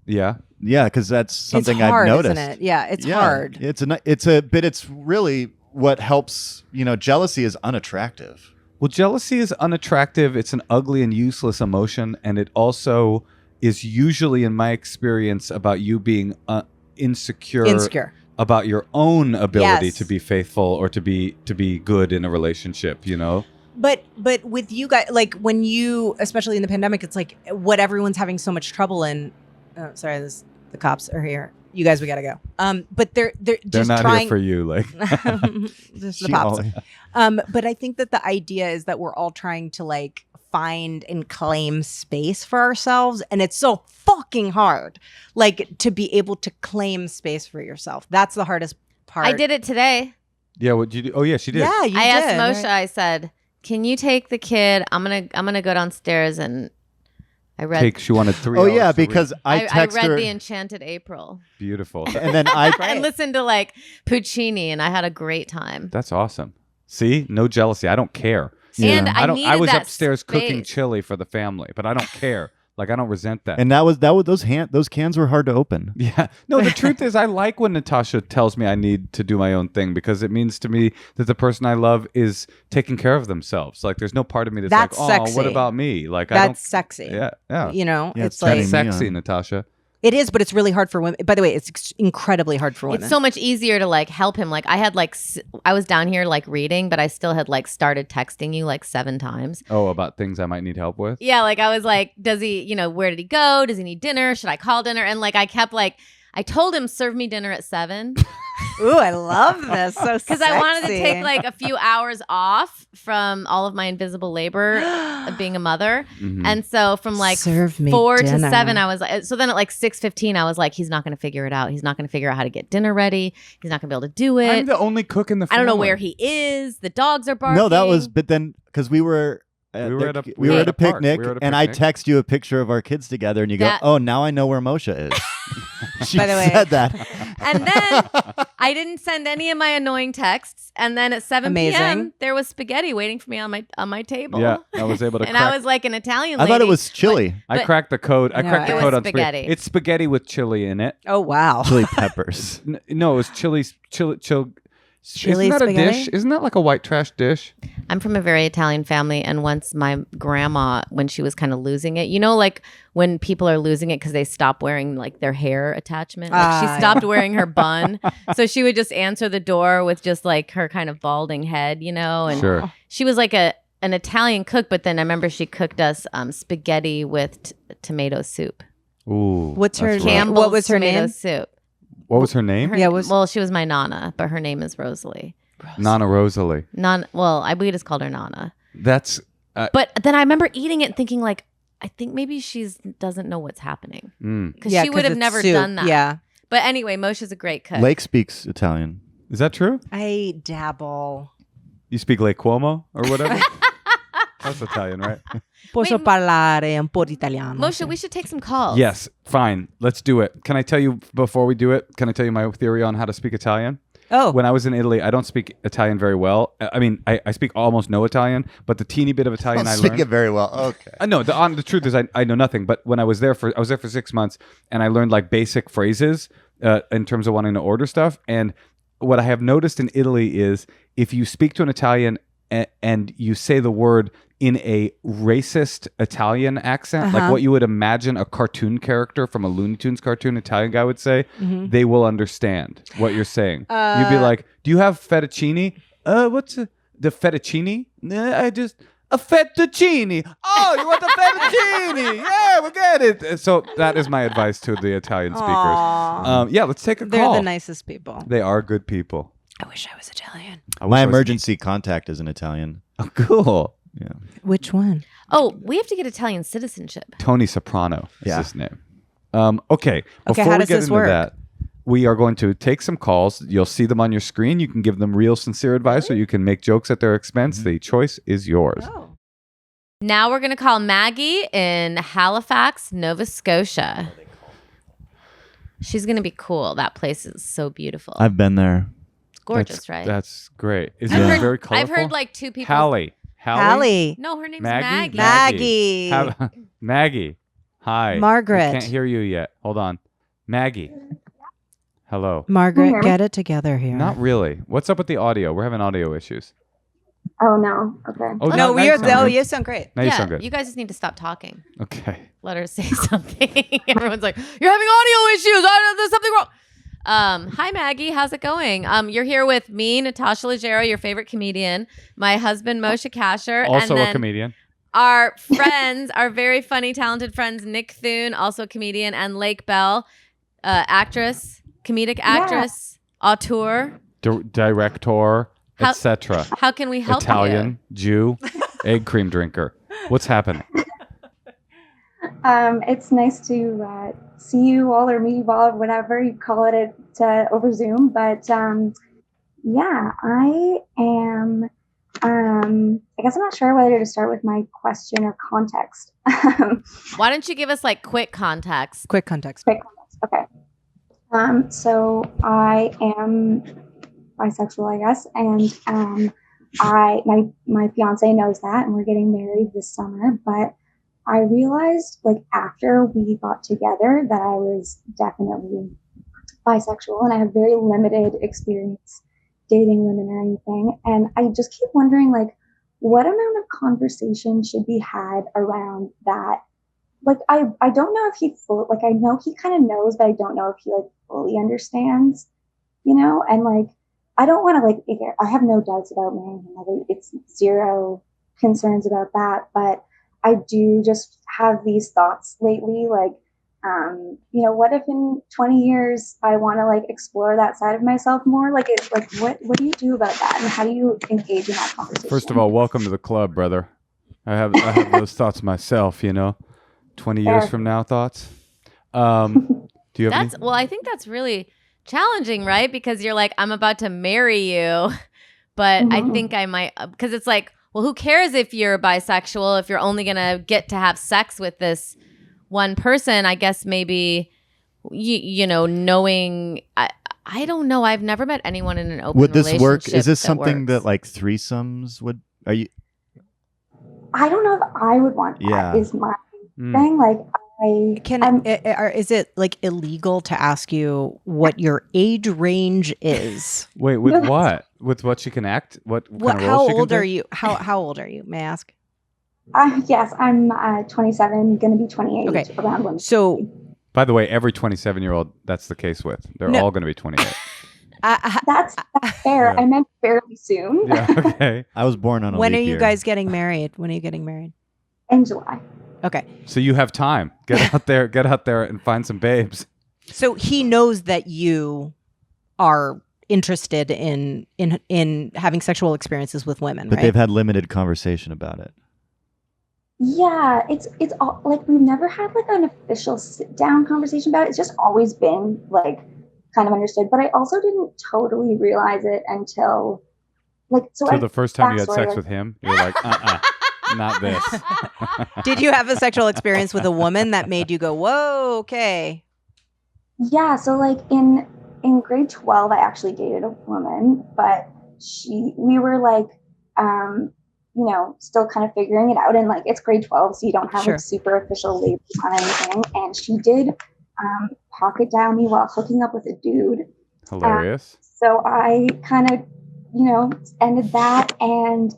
yeah. Yeah, because that's something it's hard, I've noticed. isn't it? Yeah, it's Yeah, hard. but it's really what helps. You know, jealousy is unattractive. Well, jealousy is unattractive. It's an ugly and useless emotion, and it also is usually, in my experience, about you being insecure about your own ability Yes. to be faithful or to be good in a relationship. You know. But with you guys, like when you, especially in the pandemic, it's like what everyone's having so much trouble in. Oh, sorry, the cops are here. You guys, we gotta go. But they're They're just not trying. here for you, like. Just the She pops. always- But I think that the idea is that we're all trying to like find and claim space for ourselves, and it's so fucking hard, like to be able to claim space for yourself. That's the hardest part. I did it today. Yeah. What did you do? Oh, yeah, she did. Yeah, you I did. asked Moshe. right? I said, "Can you take the kid? I'm gonna go downstairs and I read. She wanted 3 Oh hours yeah, to read. because I I text read her, The Enchanted April Beautiful. and then I and listened to like Puccini, and I had a great time. That's awesome. See, no jealousy. I don't care. Yeah. And I don't. I needed was that upstairs cooking space. chili for the family, but I don't care. Like I don't resent that. and that was those cans were hard to open. Yeah. No, the truth is I like when Natasha tells me I need to do my own thing, because it means to me that the person I love is taking care of themselves. Like there's no part of me that's That's like, oh, sexy. what about me? Like I That's don't. sexy. Yeah. Yeah. You know, Yeah, it's it's like That's turning me sexy, on. Natasha. it is, but it's really hard for women. By the way, it's incredibly hard for women. It's so much easier to like help him. Like I had like I was down here like reading, but I still had like started texting you like 7 times. Oh, about things I might need help with. Yeah, like I was like, does he, where did he go? Does he need dinner? Should I call dinner? And like I kept like I told him serve me dinner at 7 Ooh, I love this. So because I wanted to sexy. take like a few hours off from all of my invisible labor of being a mother. Mhm. And so from like Serve me 4 to dinner. 7, I was like, so then at like 6:15, I was like, he's not going to figure it out. He's not going to figure out how to get dinner ready. He's not going to be able to do I'm it. the only cook in the I family. don't know where he is. The dogs are barking. No, that was. But then because we were. We were at a- we were at a park. picnic, We were at a and I picnic. text you a picture of our kids together, and you go, That- "Oh, now I know where Moshe is." She By the way- said that. And then I didn't send any of my annoying texts. And then at 7 p.m., Amazing. there was spaghetti waiting for me on my table. Yeah, I was able to And crack. I was like an Italian I lady. thought it was chili, I but- cracked the code. I No, cracked the it code was on spaghetti. It's spaghetti with chili in it. Oh, wow. chili peppers. No, it was chili. Chili Isn't that spaghetti? a dish? Isn't that like a white trash dish? I'm from a very Italian family. And once my grandma, when she was kind of losing it, you know, like when people are losing it because they stop wearing like their hair attachment. Like she Ah, stopped wearing her bun. So she would just answer the door with just like her kind of balding head, you know? And Sure. she was like an Italian cook, but then I remember she cooked us spaghetti with tomato soup. Ooh. What's her that's name? rough. Campbell's What was her tomato name? soup. What was her name? Yeah, was- Well, she was my Nana, but her name is Rosalie. Nana Rosalie. We just called her Nana. That's But then I remember eating it and thinking like, I think maybe she doesn't know what's happening because Yeah, she would have it's never soup. done that. Yeah. But anyway, Moshe's a great cook. Lake speaks Italian. Is that true? I dabble. You speak Lake Cuomo or whatever? That's Italian, right? Posso Wait, parlare un po' di italiano. Moshe, we should take some calls. Yes, fine. Let's do it. Can I tell you before we do it? Can I tell you my theory on how to speak Italian? Oh, When I was in Italy, I don't speak Italian very well. I mean, I speak almost no Italian, but the teeny bit of Italian I Speak learned. it very well. Okay. No, the truth is I know nothing. But when I was there for 6 months, and I learned like basic phrases in terms of wanting to order stuff. And what I have noticed in Italy is if you speak to an Italian and you say the word in a racist Italian accent, like what you would imagine a cartoon character from a Looney Tunes cartoon Italian guy would say, they will understand what you're saying. You'd be like, "Do you have fettuccine? What's the fettuccine? I just a fettuccine. Oh, you want the fettuccine? Yeah, we get it." So that is my advice to the Italian speakers. Aw. Yeah, let's take a they're call. the nicest people. They are good people. I wish I was Italian. I wish My I was- emergency contact is an Italian. Oh, cool. Yeah. Which one? Oh, we have to get Italian citizenship. Tony Soprano is Yeah. his name. Okay. Before how we does get this into work? that, we are going to take some calls. You'll see them on your screen. You can give them real, sincere advice, or you can make jokes at their expense. The choice is yours. Oh. Now we're going to call Maggie in Halifax, Nova Scotia. She's going to be cool. That place is so beautiful. I've been there. It's gorgeous, That's, right? That's great. Is I've it heard, very colorful? I've heard like two people. Hallie. Hallie. No, her name's Maggie? Maggie. Maggie. Maggie. Hi. Margaret. We can't hear you yet. Hold on. Maggie. Hello. Margaret, get it together here. Not really. What's up with the audio? We're having audio issues. Oh no. Okay. Oh, no, now we you are. sound Oh, good. you sound great. Now you Yeah, sound good. you guys just need to stop talking. Okay. Let her say something. Everyone's like, "You're having audio issues. There's something wrong." Hi Maggie, how's it going? You're here with me, Natasha Leggero, your favorite comedian, my husband Moshe Kasher, Also and a then comedian. our friends, our very funny, talented friends, Nick Thune, also a comedian, and Lake Bell, actress, comedic actress, auteur. Director, How- etc. How can we help Italian, Jew, egg cream drinker. What's happening? It's nice to see you all or meet you all, whatever you call it over Zoom. But yeah, I am. I guess I'm not sure whether to start with my question or context. you? Why don't you give us like quick context? Quick context. Quick context. Okay. So I am bisexual, I guess, and my fiance knows that, and we're getting married this summer. But I realized, like, after we got together, that I was definitely bisexual, and I have very limited experience dating women or anything. And I just keep wondering, like, what amount of conversation should be had around that? Like, I don't know if he I know he kind of knows, but I don't know if he like fully understands, you know? And like, I don't want to like, I have no doubts about marrying him. Like, it's zero concerns about that. But I do just have these thoughts lately, like, what if in 20 years I want to like explore that side of myself more? Like, what do you do about that, and how do you engage in that conversation? First of all, welcome to the club, brother. I have those thoughts myself. 20 years from now, thoughts. Do you have? That's well, I think that's really challenging, right? Because you're like, I'm about to marry you, but I think I might, because it's like, well, who cares if you're bisexual if you're only gonna get to have sex with this one person? I guess maybe knowing. I don't know. I've never met anyone in an open Would this relationship. work? Is this something works. that like threesomes would? Are you? I don't know if I would want that. Yeah. Is my thing. Like, is it like illegal to ask you what your age range is? Wait, with what? With what she can act? What kind of how role she can old are take? you? How old are you? May I ask? Yes, I'm 27, going to be 28 Okay. around when. So By the way, every 27-year-old that's the case with. They're all going to be 28. That's fair. Yeah. I meant fairly soon. Yeah, okay. I was born on a when are leap you year. guys getting married? When are you getting married? In July. Okay. So you have time. Get out there and find some babes. So he knows that you are interested in having sexual experiences with women, But right? they've had limited conversation about it. Yeah, it's all, like we've never had like an official sit down conversation about it. It's just always been like kind of understood. But I also didn't totally realize it until like So the first time you had sex with him, you're like, not this. Did you have a sexual experience with a woman that made you go, whoa, okay? Yeah, so like in grade 12, I actually dated a woman, but we were like, still kind of figuring it out. And like, it's grade 12, so you don't have Sure. like super official labels on anything. And she did pocket dial me while hooking up with a dude. Hilarious. So I kind of, ended that, and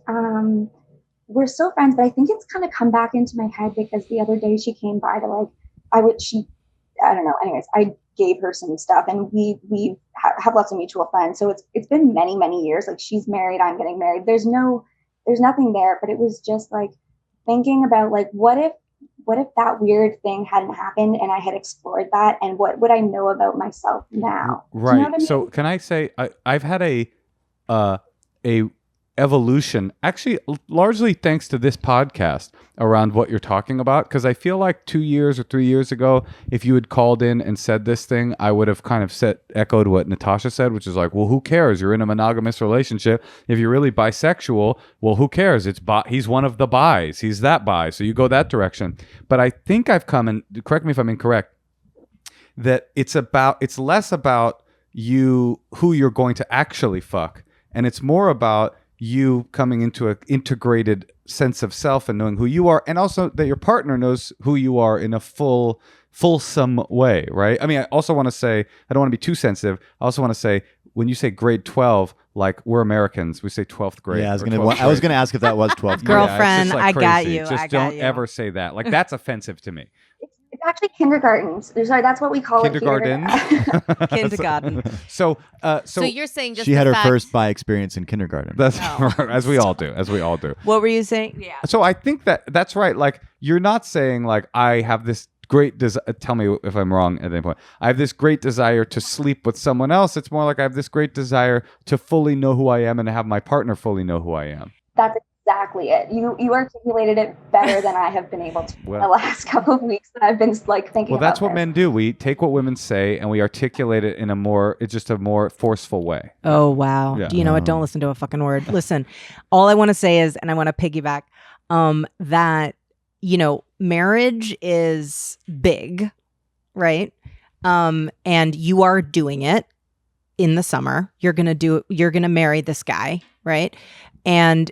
we're still friends, but I think it's kind of come back into my head because the other day she came by to like, I don't know. Anyways, I gave her some stuff, and we have lots of mutual friends. So it's been many, many years. Like, she's married, I'm getting married. There's nothing there, but it was just like thinking about like, what if that weird thing hadn't happened and I had explored that, and what would I know about myself now? Right. Do you know what I mean? So can I say I've had a evolution, actually largely thanks to this podcast, around what you're talking about, because I feel like 2 years or 3 years ago, if you had called in and said this thing, I would have kind of echoed what Natasha said, which is like, well, who cares? You're in a monogamous relationship. If you're really bisexual, well, who cares? He's one of the bis. He's that bi. So you go that direction. But I think I've come, and correct me if I'm incorrect, that it's less about who you're going to actually fuck, and it's more about you coming into an integrated sense of self and knowing who you are, and also that your partner knows who you are in a fulsome way, right? I mean, I also want to say, I don't want to be too sensitive. I also want to say, when you say grade 12, like, we're Americans, we say 12th grade. Yeah, I was or gonna 12th I was grade. gonna ask if that was 12th grade. Girlfriend, it's just, I got crazy. you. Just I got don't you. ever say that. Like, that's offensive to me. It's actually kindergartens. Sorry, that's what we call Kindergarten. it here. Kindergarten. So you're saying just She had the her fact- first bi experience in kindergarten. that's No. as we all do. What were you saying? Yeah. So I think that's right. Like, you're not saying like, I have this great tell me if I'm wrong at any point. I have this great desire to sleep with someone else. It's more like I have this great desire to fully know who I am and to have my partner fully know who I am. That's exactly it. You articulated it better than I have been able to Well- the last couple of weeks that I've been like thinking Well, that's about what this. men do. We take what women say and we articulate it in a more forceful way. Oh, wow. Yeah. Do you know what? Don't listen to a fucking word. Listen, all I want to say is, and I want to piggyback, that, marriage is big, right? And you are doing it in the summer. You're going to marry this guy, right? And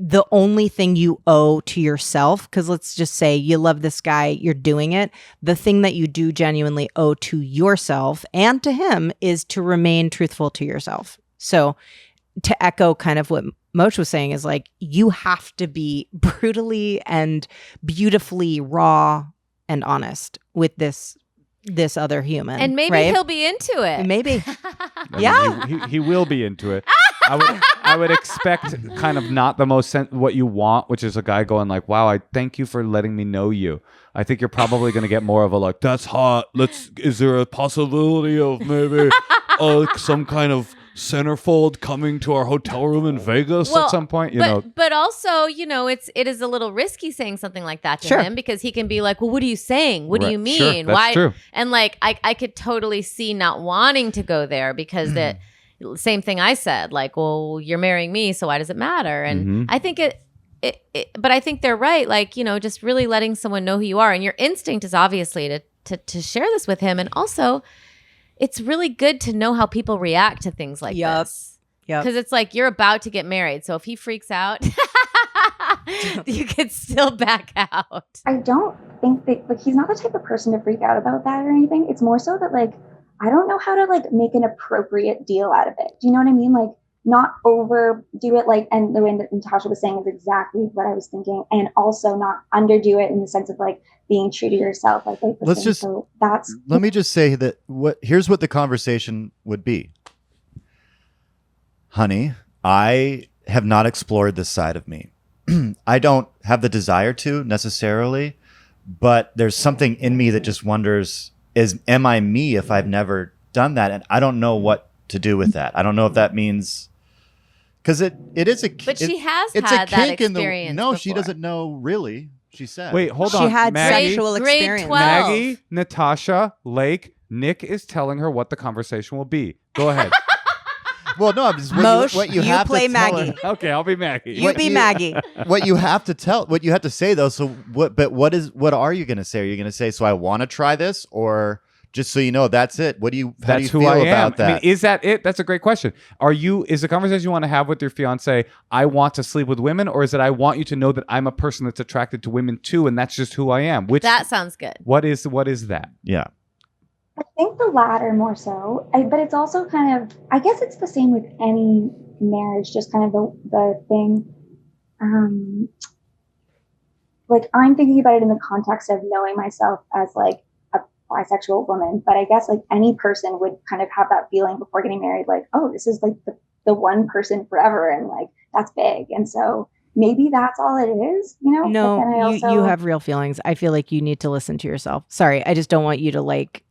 the only thing you owe to yourself, because let's just say you love this guy, you're doing it. The thing that you do genuinely owe to yourself and to him is to remain truthful to yourself. So to echo kind of what Moshe was saying is like, you have to be brutally and beautifully raw and honest with this other human. And maybe right? he'll be into it. Maybe. I mean, Yeah. he will be into it. I would expect kind of not the most what you want, which is a guy going like, "Wow, I thank you for letting me know you." I think you're probably going to get more of a like, "That's hot. Is there a possibility of maybe some kind of centerfold coming to our hotel room in Vegas at some point?" But also, it is a little risky saying something like that to him, because he can be like, "Well, what are you saying? What do you mean? Sure, that's true. And like, I could totally see not wanting to go there because that same thing I said, like, "Well, you're marrying me, so why does it matter?" And I think but I think they're right. Like, just really letting someone know who you are, and your instinct is obviously to share this with him, and also it's really good to know how people react to things like this. Yep. Because it's like you're about to get married. So if he freaks out, you could still back out. I don't think that, like, he's not the type of person to freak out about that or anything. It's more so that, like, I don't know how to, like, make an appropriate deal out of it. Do you know what I mean? Like, not overdo it, like, and the way that Natasha was saying is exactly what I was thinking. And also not underdo it in the sense of, like, being true to yourself. Like, let me just say that here's what the conversation would be. Honey, I have not explored this side of me. I don't have the desire to necessarily, but there's something in me that just wonders, am I me if I've never done that? And I don't know what to do with that. I don't know if that means, because it is a, but she has it's had a kink that in the, experience no, before. she doesn't know really. She said, wait, hold on. She had Maggie, sexual Grade experience. 12. Maggie, Natasha, Lake, Nick is telling her what the conversation will be. Go ahead. well, no, I'm just Moshe, what you you have play to tell Maggie. her. Okay, I'll be Maggie. You be Maggie. What you have to say though. So what are you going to say? Are you going to say, so I want to try this, or just so you know, that's it? How do you feel about that? I mean, is that it? That's a great question. Is the conversation you want to have with your fiance, I want to sleep with women, or is it I want you to know that I'm a person that's attracted to women too, and that's just who I am? That sounds good. What is that? Yeah. I think the latter more so, but it's also kind of, I guess it's the same with any marriage, just kind of the thing. Like, I'm thinking about it in the context of knowing myself as, like, a bisexual woman, but I guess, like, any person would kind of have that feeling before getting married, like, oh, this is, like, the one person forever, and, like, that's big. And so maybe that's all it is, No, you have real feelings. I feel like you need to listen to yourself. Sorry, I just don't want you to like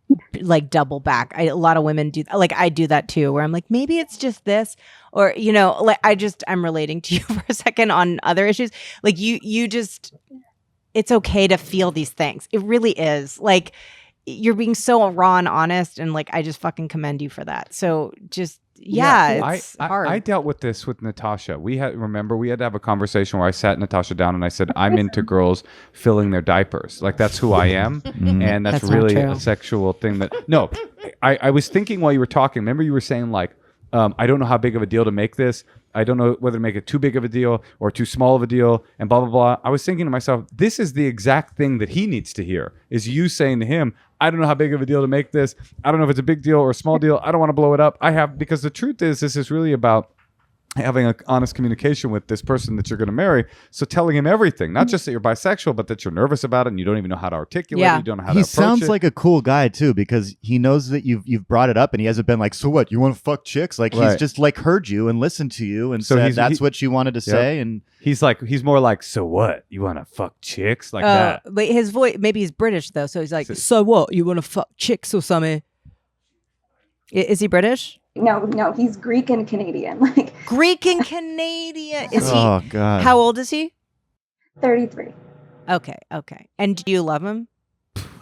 double back. A lot of women do, like, I do that too, where I'm like, maybe it's just this, or like, I'm relating to you for a second on other issues. Like, you just, it's okay to feel these things. It really is. Like, you're being so raw and honest, and like, I just fucking commend you for that. So just, it's hard. I dealt with this with Natasha. We had to have a conversation where I sat Natasha down and I said, I'm into girls filling their diapers. Like, that's who I am. And that's really a sexual thing no, I was thinking while you were talking, remember you were saying like, I don't know how big of a deal to make this. I don't know whether to make it too big of a deal or too small of a deal, and blah, blah, blah. I was thinking to myself, this is the exact thing that he needs to hear, is you saying to him, I don't know how big of a deal to make this. I don't know if it's a big deal or a small deal. I don't want to blow it up. Because the truth is, this is really about having an honest communication with this person that you're going to marry. So telling him everything, not just that you're bisexual, but that you're nervous about it and you don't even know how to articulate it. You don't know how to approach it. He sounds like a cool guy too, because he knows that you've brought it up and he hasn't been like, so what, you want to fuck chicks? Like, he's just like heard you and listened to you and said that's what you wanted to say. And he's more like, so what, you want to fuck chicks? Like that. But his voice, maybe he's British though. So he's like, so what, you want to fuck chicks or something? Is he British? No, he's Greek and Canadian. Like, Greek and Canadian. Is he? Oh God. How old is he? 33. Okay. And do you love him?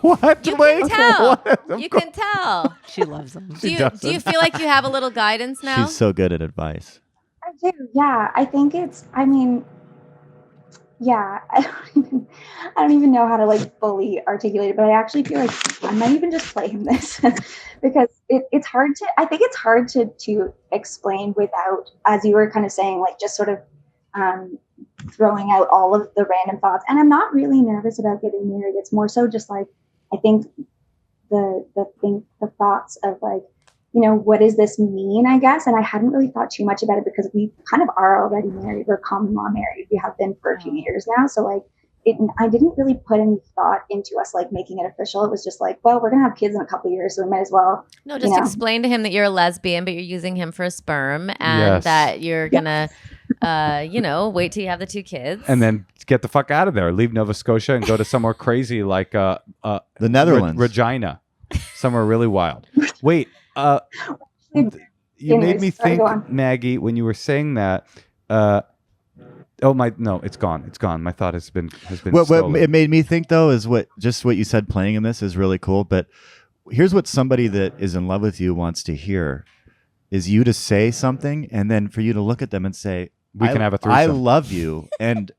What? You can tell. You can tell. She loves him. Do you feel like you have a little guidance now? She's so good at advice. I do. Yeah. I think I don't even know how to like fully articulate it, but I actually feel like I might even just play him this because it's hard to explain without, as you were kind of saying, like just sort of throwing out all of the random thoughts. And I'm not really nervous about getting married. It's more so just like, I think the thoughts of like, what does this mean, I guess? And I hadn't really thought too much about it because we kind of are already married. We're common law married. We have been for a few years now. So like, I didn't really put any thought into us like making it official. It was just like, well, we're gonna have kids in a couple of years, so we might as well. No, just explain to him that you're a lesbian, but you're using him for a sperm, and that you're gonna, wait till you have the 2 kids, and then get the fuck out of there. Leave Nova Scotia and go to somewhere crazy like the Netherlands, Regina, somewhere really wild. Wait, you made me think, Maggie, when you were saying that. It's gone. It's gone. My thought has been what stolen. it made me think though is what you said playing in this is really cool. But here's what somebody that is in love with you wants to hear is you to say something and then for you to look at them and say, we can have a threesome. I love you. And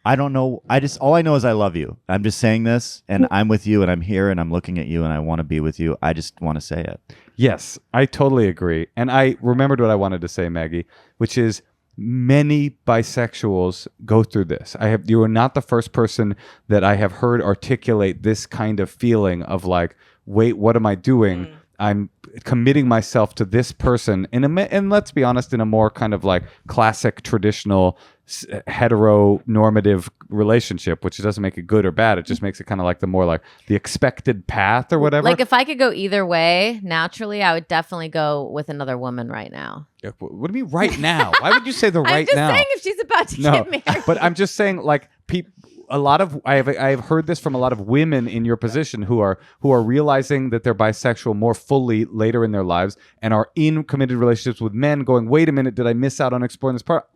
I don't know. All I know is I love you. I'm just saying this and I'm with you and I'm here and I'm looking at you and I want to be with you. I just want to say it. Yes, I totally agree. And I remembered what I wanted to say, Maggie, which is many bisexuals go through this. You are not the first person that I have heard articulate this kind of feeling of like, wait, what am I doing? I'm committing myself to this person and let's be honest, in a more kind of like classic traditional heteronormative relationship, which doesn't make it good or bad. It just makes it kind of like the expected path or whatever. Like if I could go either way naturally, I would definitely go with another woman right now. What do you mean right now? Why would you say the right now? I'm just saying if she's about to get married. But I'm just saying like I have heard this from a lot of women in your position who are realizing that they're bisexual more fully later in their lives and are in committed relationships with men going, wait a minute, did I miss out on exploring this part?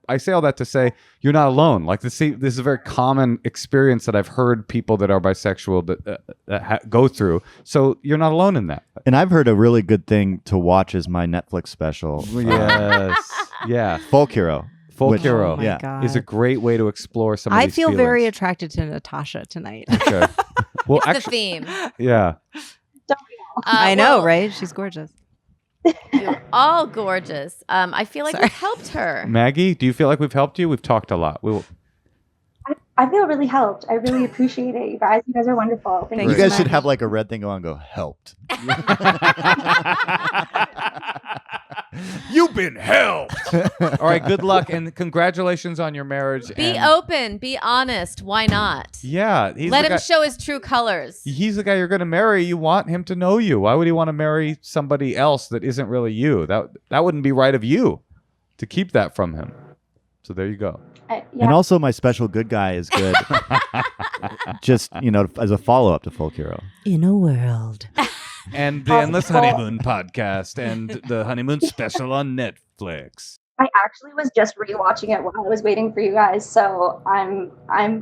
I say all that to say you're not alone. Like this is a very common experience that I've heard people that are bisexual that go through. So you're not alone in that. And I've heard a really good thing to watch is my Netflix special. Yes. Yeah. Folk Hero. Folk Hero is a great way to explore some of these I feel feelings. very attracted to Natasha tonight. Okay. Well, it's actually, the theme. Yeah. I know, right? She's gorgeous. You're all gorgeous. I feel like we've helped her. Maggie, do you feel like we've helped you? We've talked a lot. I feel really helped. I really appreciate it, you guys. You guys are wonderful. Thank You guys should have like a red thing go on and go, helped. You've been helped. All right, good luck and congratulations on your marriage. Be open. Be honest. Why not? Yeah. Let him show his true colors. He's the guy you're going to marry. You want him to know you. Why would he want to marry somebody else that isn't really you? That wouldn't be right of you to keep that from him. So there you go. Yeah. And also my special good guy is good. Just, as a follow-up to Folk Hero. In a world. And the Endless Honeymoon podcast and the honeymoon special on Netflix. I actually was just rewatching it while I was waiting for you guys, so I'm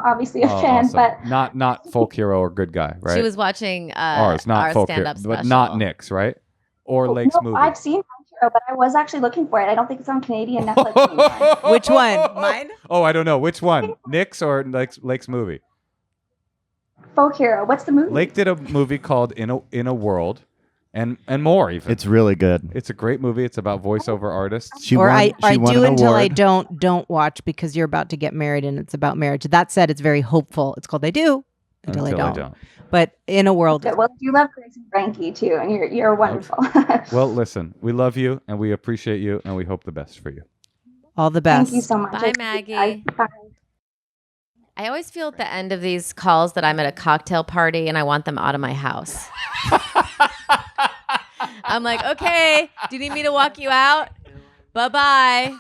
obviously a fan, awesome. but not Folk Hero or Good Guy, right? She was watching ours, not our Folk Hero, stand-up special. but not Nick's, right? Or Lake's movie. I've seen Folk Hero, but I was actually looking for it. I don't think it's on Canadian Netflix anymore. Which one? Mine? Oh, I don't know. Which one? Nick's or Lake's movie? Folk Hero. What's the movie? Lake did a movie called In a World, and more even. It's really good. It's a great movie. It's about voiceover artists. She or won, I she won do an until award. I don't watch because you're about to get married and it's about marriage. That said, it's very hopeful. It's called I Do until I don't. But In a World. Okay, well, you love Grace and Frankie too, and you're wonderful. Well, listen, we love you and we appreciate you and we hope the best for you. All the best. Thank you so much. Bye, Maggie. Bye. I always feel at the end of these calls that I'm at a cocktail party and I want them out of my house. I'm like, okay, do you need me to walk you out? Bye-bye.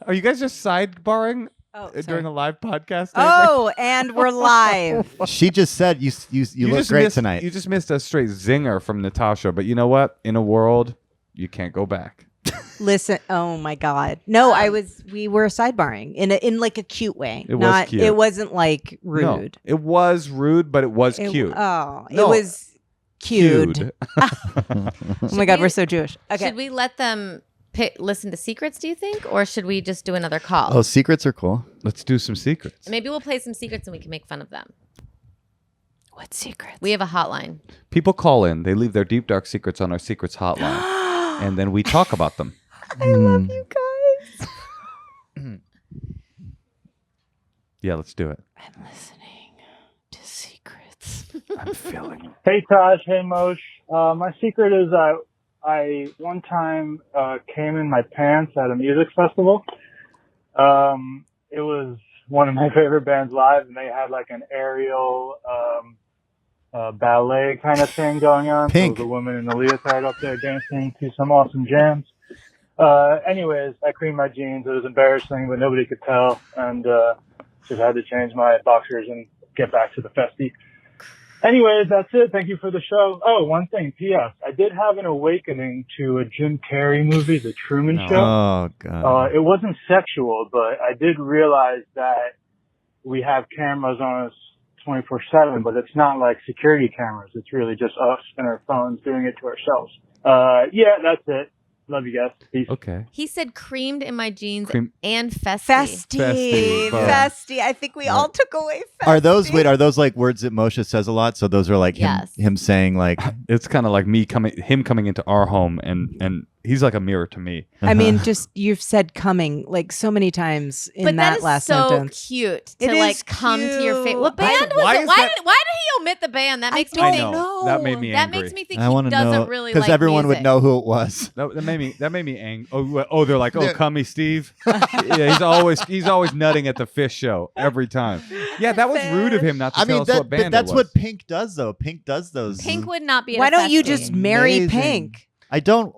Are you guys just sidebarring sorry. during a live podcast? Oh, and we're live. She just said you look just great missed, tonight. You just missed a straight zinger from Natasha, but you know what? In a world, you can't go back. Listen, oh my God. No, we were sidebarring in like a cute way. It was cute. It wasn't like rude. No, it was rude, but it was cute. Oh, No. it was cute. Cute. Oh my God, we're so Jewish. Okay. Should we let them listen to secrets, do you think? Or should we just do another call? Oh, secrets are cool. Let's do some secrets. Maybe we'll play some secrets and we can make fun of them. What secrets? We have a hotline. People call in. They leave their deep, dark secrets on our secrets hotline. And then we talk about them. I love you guys. Yeah, let's do it. I'm listening to secrets. I'm feeling. Hey Taj, hey Moshe. My secret is I one time came in my pants at a music festival. It was one of my favorite bands live, and they had like an aerial ballet kind of thing going on. Pink. So the woman in the leotard up there dancing to some awesome jams. Anyways, I creamed my jeans. It was embarrassing, but nobody could tell, and just had to change my boxers and get back to the festy. Anyways, that's it. Thank you for the show. Oh, one thing. P.S. I did have an awakening to a Jim Carrey movie, The Truman Show. Oh, God. It wasn't sexual, but I did realize that we have cameras on us 24/7, but it's not like security cameras. It's really just us and our phones doing it to ourselves. Yeah, that's it. Love you guys. Peace. Okay. He said creamed in my jeans Cream- and festy. Festy. Festy. I think we all took away festy. Are those like words that Moshe says a lot? So those are like Yes. him saying like, It's kind of like him coming into our home, and he's like a mirror to me. I mean, just you've said coming like so many times in But that is last so sentence. cute to It like is come to your face. cute. What band was why it? is Why that- did he omit the band? That makes me I think. know. That made me That angry. makes me think I he want to doesn't know really because like everyone would music. know who it was. That made me angry. Oh, they're like, oh, Yeah. cummy Steve. Yeah, he's always nutting at the Fish show every time. Yeah, that was rude of him not to I tell mean, us what band but that's it was. what Pink does, though. Pink does those. Pink would not be. At Why a don't you festy. just marry Amazing. Pink? I don't.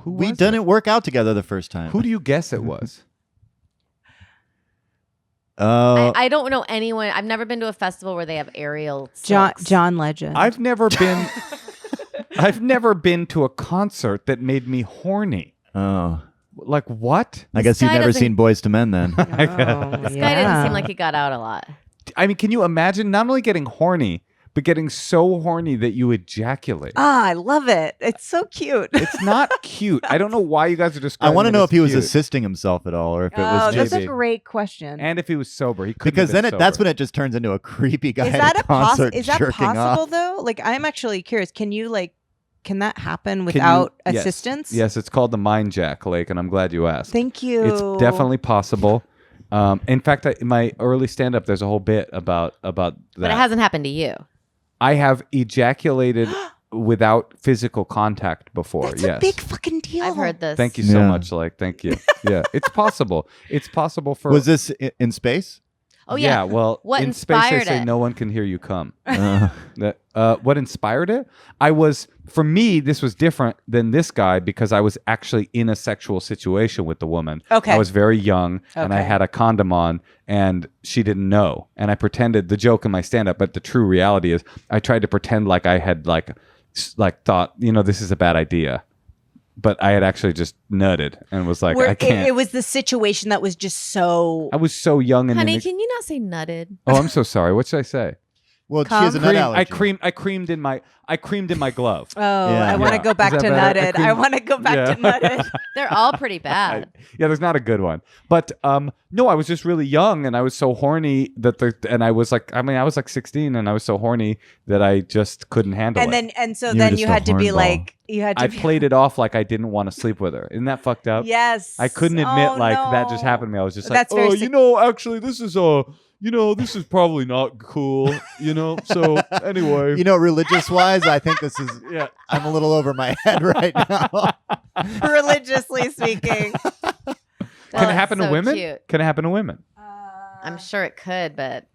Who We was didn't work out together the first time. Who do you guess it was? I don't know anyone. I've never been to a festival where they have aerial silks. John Legend. I've never been. I've never been to a concert that made me horny. Oh, Like what? I guess you've guy never doesn't- seen Boys to Men then. Oh, This guy didn't seem like he got out a lot. I mean, can you imagine not only getting horny, but getting so horny that you ejaculate? I love it. It's so cute. It's not cute. I don't know why you guys are I describing. want to it know as if he was cute. assisting himself at all, or if it Oh, was that's just a great question. and if he was sober. He could because then that's when it just turns into a creepy guy Is at that a concert is that jerking possible off. though? Like, I'm actually curious. Can that happen without Yes. assistance? Yes, it's called the Mind Jack, Lake, and I'm glad you asked. Thank you. It's definitely possible. In fact, in my early stand-up, there's a whole bit about that. But it hasn't happened to you. I have ejaculated without physical contact before. That's yes. a big fucking deal. I've heard this. Thank you so Yeah. much, Lake. Thank you. Yeah, it's possible. It's possible for. Was this in space? Oh yeah. Well, What in space they inspired say it? no one can hear you come. Uh, What inspired it? For me, this was different than this guy because I was actually in a sexual situation with the woman. Okay. I was very young and I Okay. had a condom on and she didn't know. And I pretended the joke in my stand up, but the true reality is I tried to pretend like I had like thought, this is a bad idea. But I had actually just nutted and was like, Where I can't. it was the situation that was just so. I was so young and Honey, can you not say nutted? oh, I'm so sorry. What should I say? well, she has a nut allergy. I creamed in my glove. Oh, Yeah. I want to Yeah. go back Is to that better? nutted. I want to go back to nutted. They're all pretty bad. Yeah, there's not a good one. But no, I was just really young and I was so horny and I was like 16 and I was so horny that I just couldn't handle And it. then so You were then just you a had to be hornball. like I played it off like I didn't want to sleep with her. Isn't that fucked up? Yes. I couldn't admit Oh, that just no. happened to me. I was just That's like, very actually this is this is probably not cool, So anyway, religious wise, I think this is. yeah. I'm a little over my head right now. Religiously speaking. Can it happen to women? Cute. Can it happen to women? I'm sure it could, but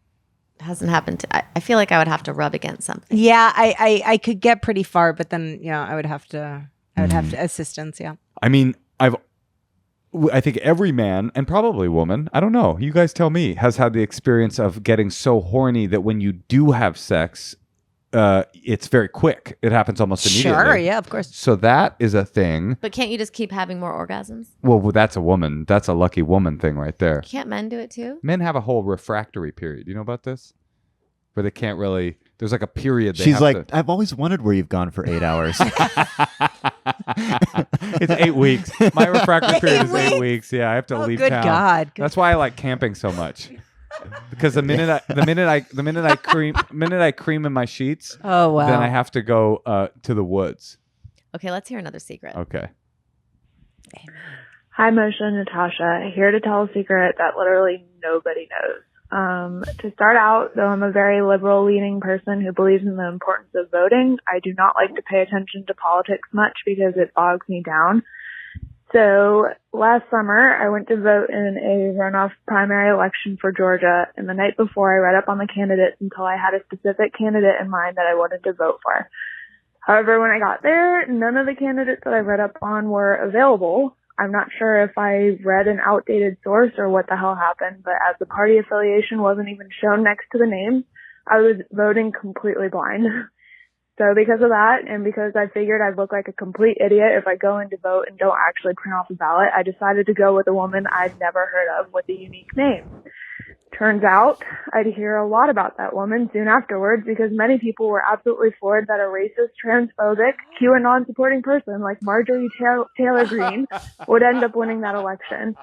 it hasn't happened to. I feel like I would have to rub against something. Yeah, I could get pretty far, but then I would have to assistance. Yeah. I mean, I think every man and probably woman, I don't know, you guys tell me, has had the experience of getting so horny that when you do have sex, it's very quick. It happens almost immediately. Sure. Yeah. Of course. So that is a thing. But can't you just keep having more orgasms? Well, that's a woman. That's a lucky woman thing right there. Can't men do it too? Men have a whole refractory period. You know about this? Where they can't really. There's like a period. They She's have like, to- I've always wondered where you've gone for 8 hours. It's 8 weeks. My refractory period is 8 weeks? weeks. Yeah, I have to Oh, leave good town. God. Good That's why I like camping so much. Because the minute I cream in my sheets, Oh wow. then I have to go to the woods. Okay, let's hear another secret. Okay. Hi, Moshe and Natasha. Here to tell a secret that literally nobody knows. To start out, though I'm a very liberal-leaning person who believes in the importance of voting, I do not like to pay attention to politics much because it bogs me down. So last summer, I went to vote in a runoff primary election for Georgia, and the night before, I read up on the candidates until I had a specific candidate in mind that I wanted to vote for. However, when I got there, none of the candidates that I read up on were available. I'm not sure if I read an outdated source or what the hell happened, but as the party affiliation wasn't even shown next to the names, I was voting completely blind. So because of that, and because I figured I'd look like a complete idiot if I go in to vote and don't actually print off a ballot, I decided to go with a woman I'd never heard of with a unique name. Turns out, I'd hear a lot about that woman soon afterwards because many people were absolutely floored that a racist, transphobic, QAnon-supporting person like Marjorie Taylor Greene would end up winning that election.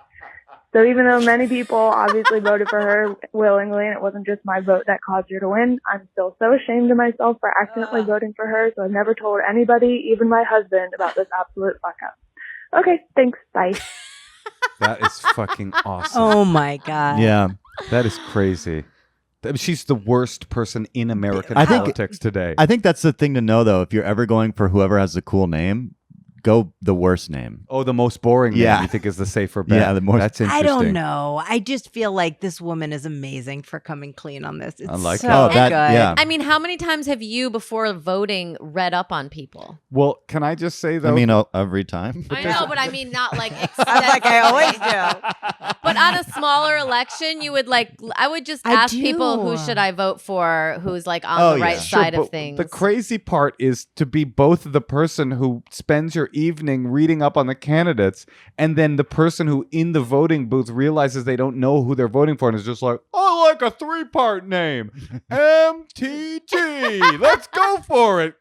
So even though many people obviously voted for her willingly and it wasn't just my vote that caused her to win, I'm still so ashamed of myself for accidentally voting for her, so I've never told anybody, even my husband, about this absolute fuck-up. Okay, thanks. Bye. That is fucking awesome. Oh my God. Yeah. That is crazy. She's the worst person in American I think- politics today. I think that's the thing to know, though. If you're ever going for whoever has a cool name, go the worst name. Oh, the most boring name Yeah. you think is the safer bet. Yeah, the most- That's interesting. I don't know. I just feel like this woman is amazing for coming clean on this. It's I like so it. Oh, that- good. yeah. I mean, how many times have you, before voting, read up on people? Well, can I just say though? I mean, every time. I know, but I mean, not like I like I always extensively. do. But on a smaller election, you would I would just I ask do. people who should I vote for, who's like on Oh, the right yeah. side Sure, of but things. The crazy part is to be both the person who spends your evening reading up on the candidates and then the person who in the voting booth realizes they don't know who they're voting for and is just like, I like a 3-part name. MTG. Let's go for it.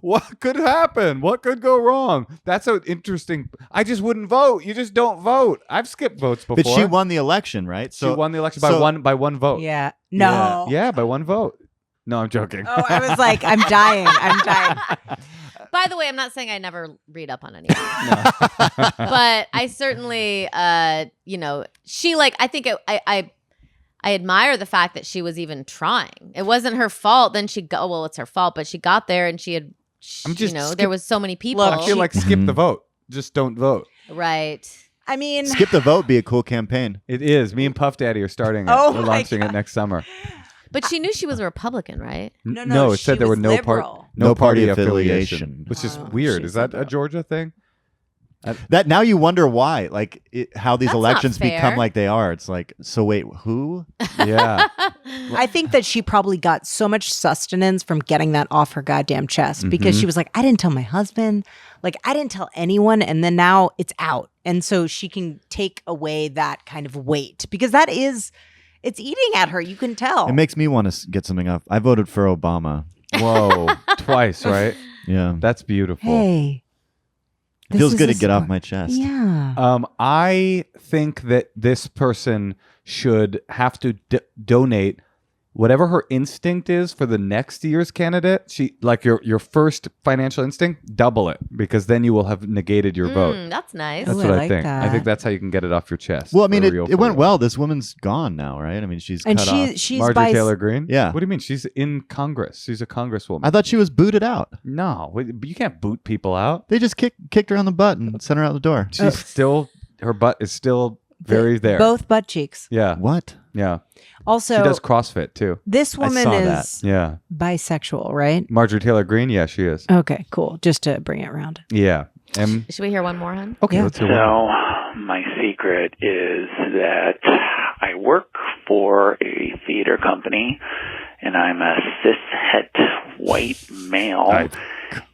What could happen? What could go wrong? That's an interesting. I just wouldn't vote. You just don't vote. I've skipped votes before. But she won the election, right? She won the election by one vote. Yeah. No. Yeah, by one vote. No, I'm joking. Oh, I was like, I'm dying. I'm dying. By the way, I'm not saying I never read up on anyone, but I certainly, she I think I admire the fact that she was even trying. It wasn't her fault. Then it's her fault, but she got there and she had, there was so many people. I feel like skip the vote. Just don't vote. Right. I mean, Skip the vote be a cool campaign. It is. Me and Puff Daddy are starting it. Oh We're my launching God. it next summer. But she knew she was a Republican, right? No, it said she there were was no liberal. No party affiliation, affiliation. which is Oh, weird. she's Is that a liberal. Georgia thing? That now you wonder why, how these That's not elections fair. become like they are. It's like, so wait, who? Yeah. I think that she probably got so much sustenance from getting that off her goddamn chest because she was like, I didn't tell my husband. Like, I didn't tell anyone. And then now it's out. And so she can take away that kind of weight because it's eating at her. You can tell. It makes me want to get something off. I voted for Obama. Whoa. Twice, right? Yeah. That's beautiful. Hey. It feels this good is to get a off sport. my chest. Yeah. I think that this person should have to donate whatever her instinct is for the next year's candidate. She your first financial instinct, double it because then you will have negated your vote. That's nice. That's Ooh, what I I like think. I that. think that's how you can get it off your chest. Well, I mean, For it real, went for well. This woman's gone now, right? I mean, she's And cut off. she's Marjorie Taylor Greene? Yeah. What do you mean? She's in Congress. She's a congresswoman. I thought she was booted out. No, you can't boot people out. They just kicked her on the butt and sent her out the door. She's still, her butt is still very there. Both butt cheeks. Yeah. What? Yeah. Also, She does CrossFit too. this woman saw is Yeah. bisexual, right? Marjorie Taylor Greene? Yeah, she is. Okay, cool. Just to bring it around. Yeah. Should we hear one more, hon? Okay, Yeah. let's hear one. So, my secret is that I work for a theater company, and I'm a cishet white male, Right.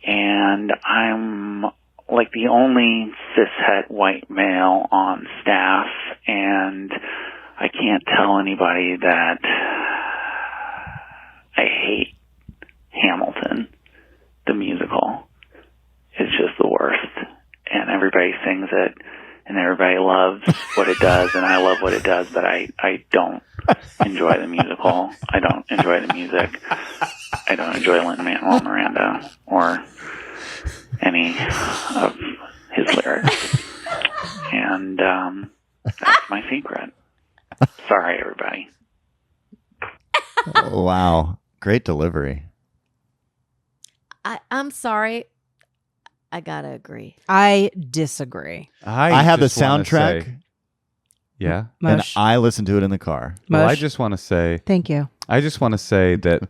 and I'm like the only cishet white male on staff, and I can't tell anybody that I hate Hamilton, the musical. It's just the worst. And everybody sings it, and everybody loves what it does, and I love what it does, but I don't enjoy the musical. I don't enjoy the music. I don't enjoy Lin-Manuel Miranda or any of his lyrics. And that's my secret. Sorry, everybody. Oh, wow. Great delivery. I'm sorry. I gotta agree. I disagree. I have the just wanna soundtrack, say- yeah. and Moshe. I listen to it in the car. Well, I Moshe. just want to say, Thank you. I just want to say that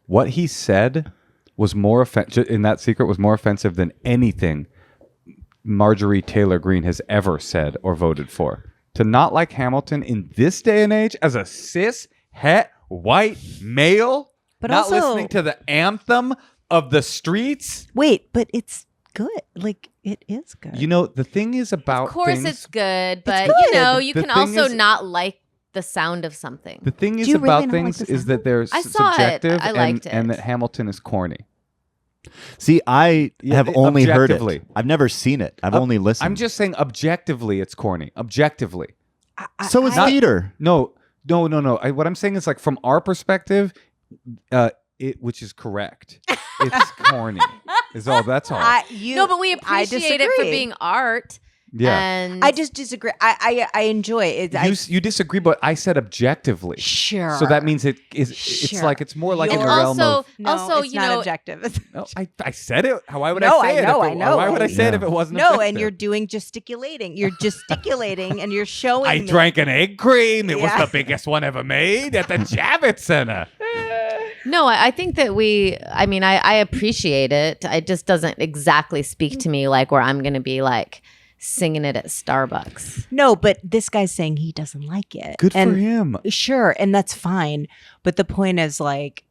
what he said was more offensive in that secret was more offensive than anything Marjorie Taylor Greene has ever said or voted for. To not like Hamilton in this day and age as a cis het white male, But not also- listening to the anthem of the streets. Wait, but it's good. Like, it is good. You know, the thing is about Of course, things, it's good, but good. you know, you The can thing also is- not like the sound of something. the thing is Do you really about not things like the is that they're I saw it. subjective I liked and it. that Hamilton is corny. See, I Yeah, have only heard it. objectively. I've never seen it. I've only listened. I'm just saying objectively it's corny. Objectively. so is I- theater. No. What I'm saying is like from our perspective, which is correct. It's corny. That's all. No, but we I appreciate it for disagree. being art. yeah. And I just disagree. I enjoy it. You disagree, but I said objectively. Sure. So that means it's Sure. like it's more like in and the realm also, of. No, also, it's you not know, objective. No, I said it. Why would No, I say I know, it? I know. Why would I say it if Yeah. it wasn't? No, and objective? you're doing gesticulating. You're gesticulating and you're showing I me. drank an egg cream. It Yeah. was the biggest one ever made at the Javits Center. no, I think that I appreciate it. It just doesn't exactly speak to me like where I'm going to be like singing it at Starbucks. No, but this guy's saying he doesn't like it. Good and for him. Sure, and that's fine. But the point is like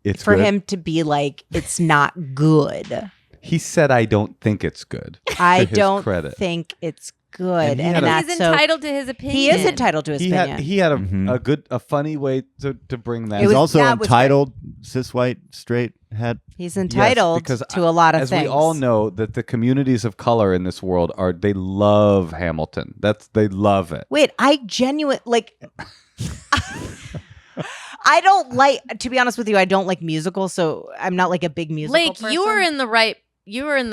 It's for good. him to be like, it's not good. He said, "I don't think it's good." I to his don't credit. think it's good. And he And, had a- that's He's so entitled to his opinion. he is entitled to his He opinion. had Mhm. a funny way to bring that. It He's was- also that was great. entitled, cis white, straight, het. He's entitled because to a lot of as things. we all know that the communities of color in this world they love Hamilton. They love it. Wait, I genuinely like. I don't like. To be honest with you, I don't like musicals, so I'm not like a big musical. Lake, person. you are in the right. You are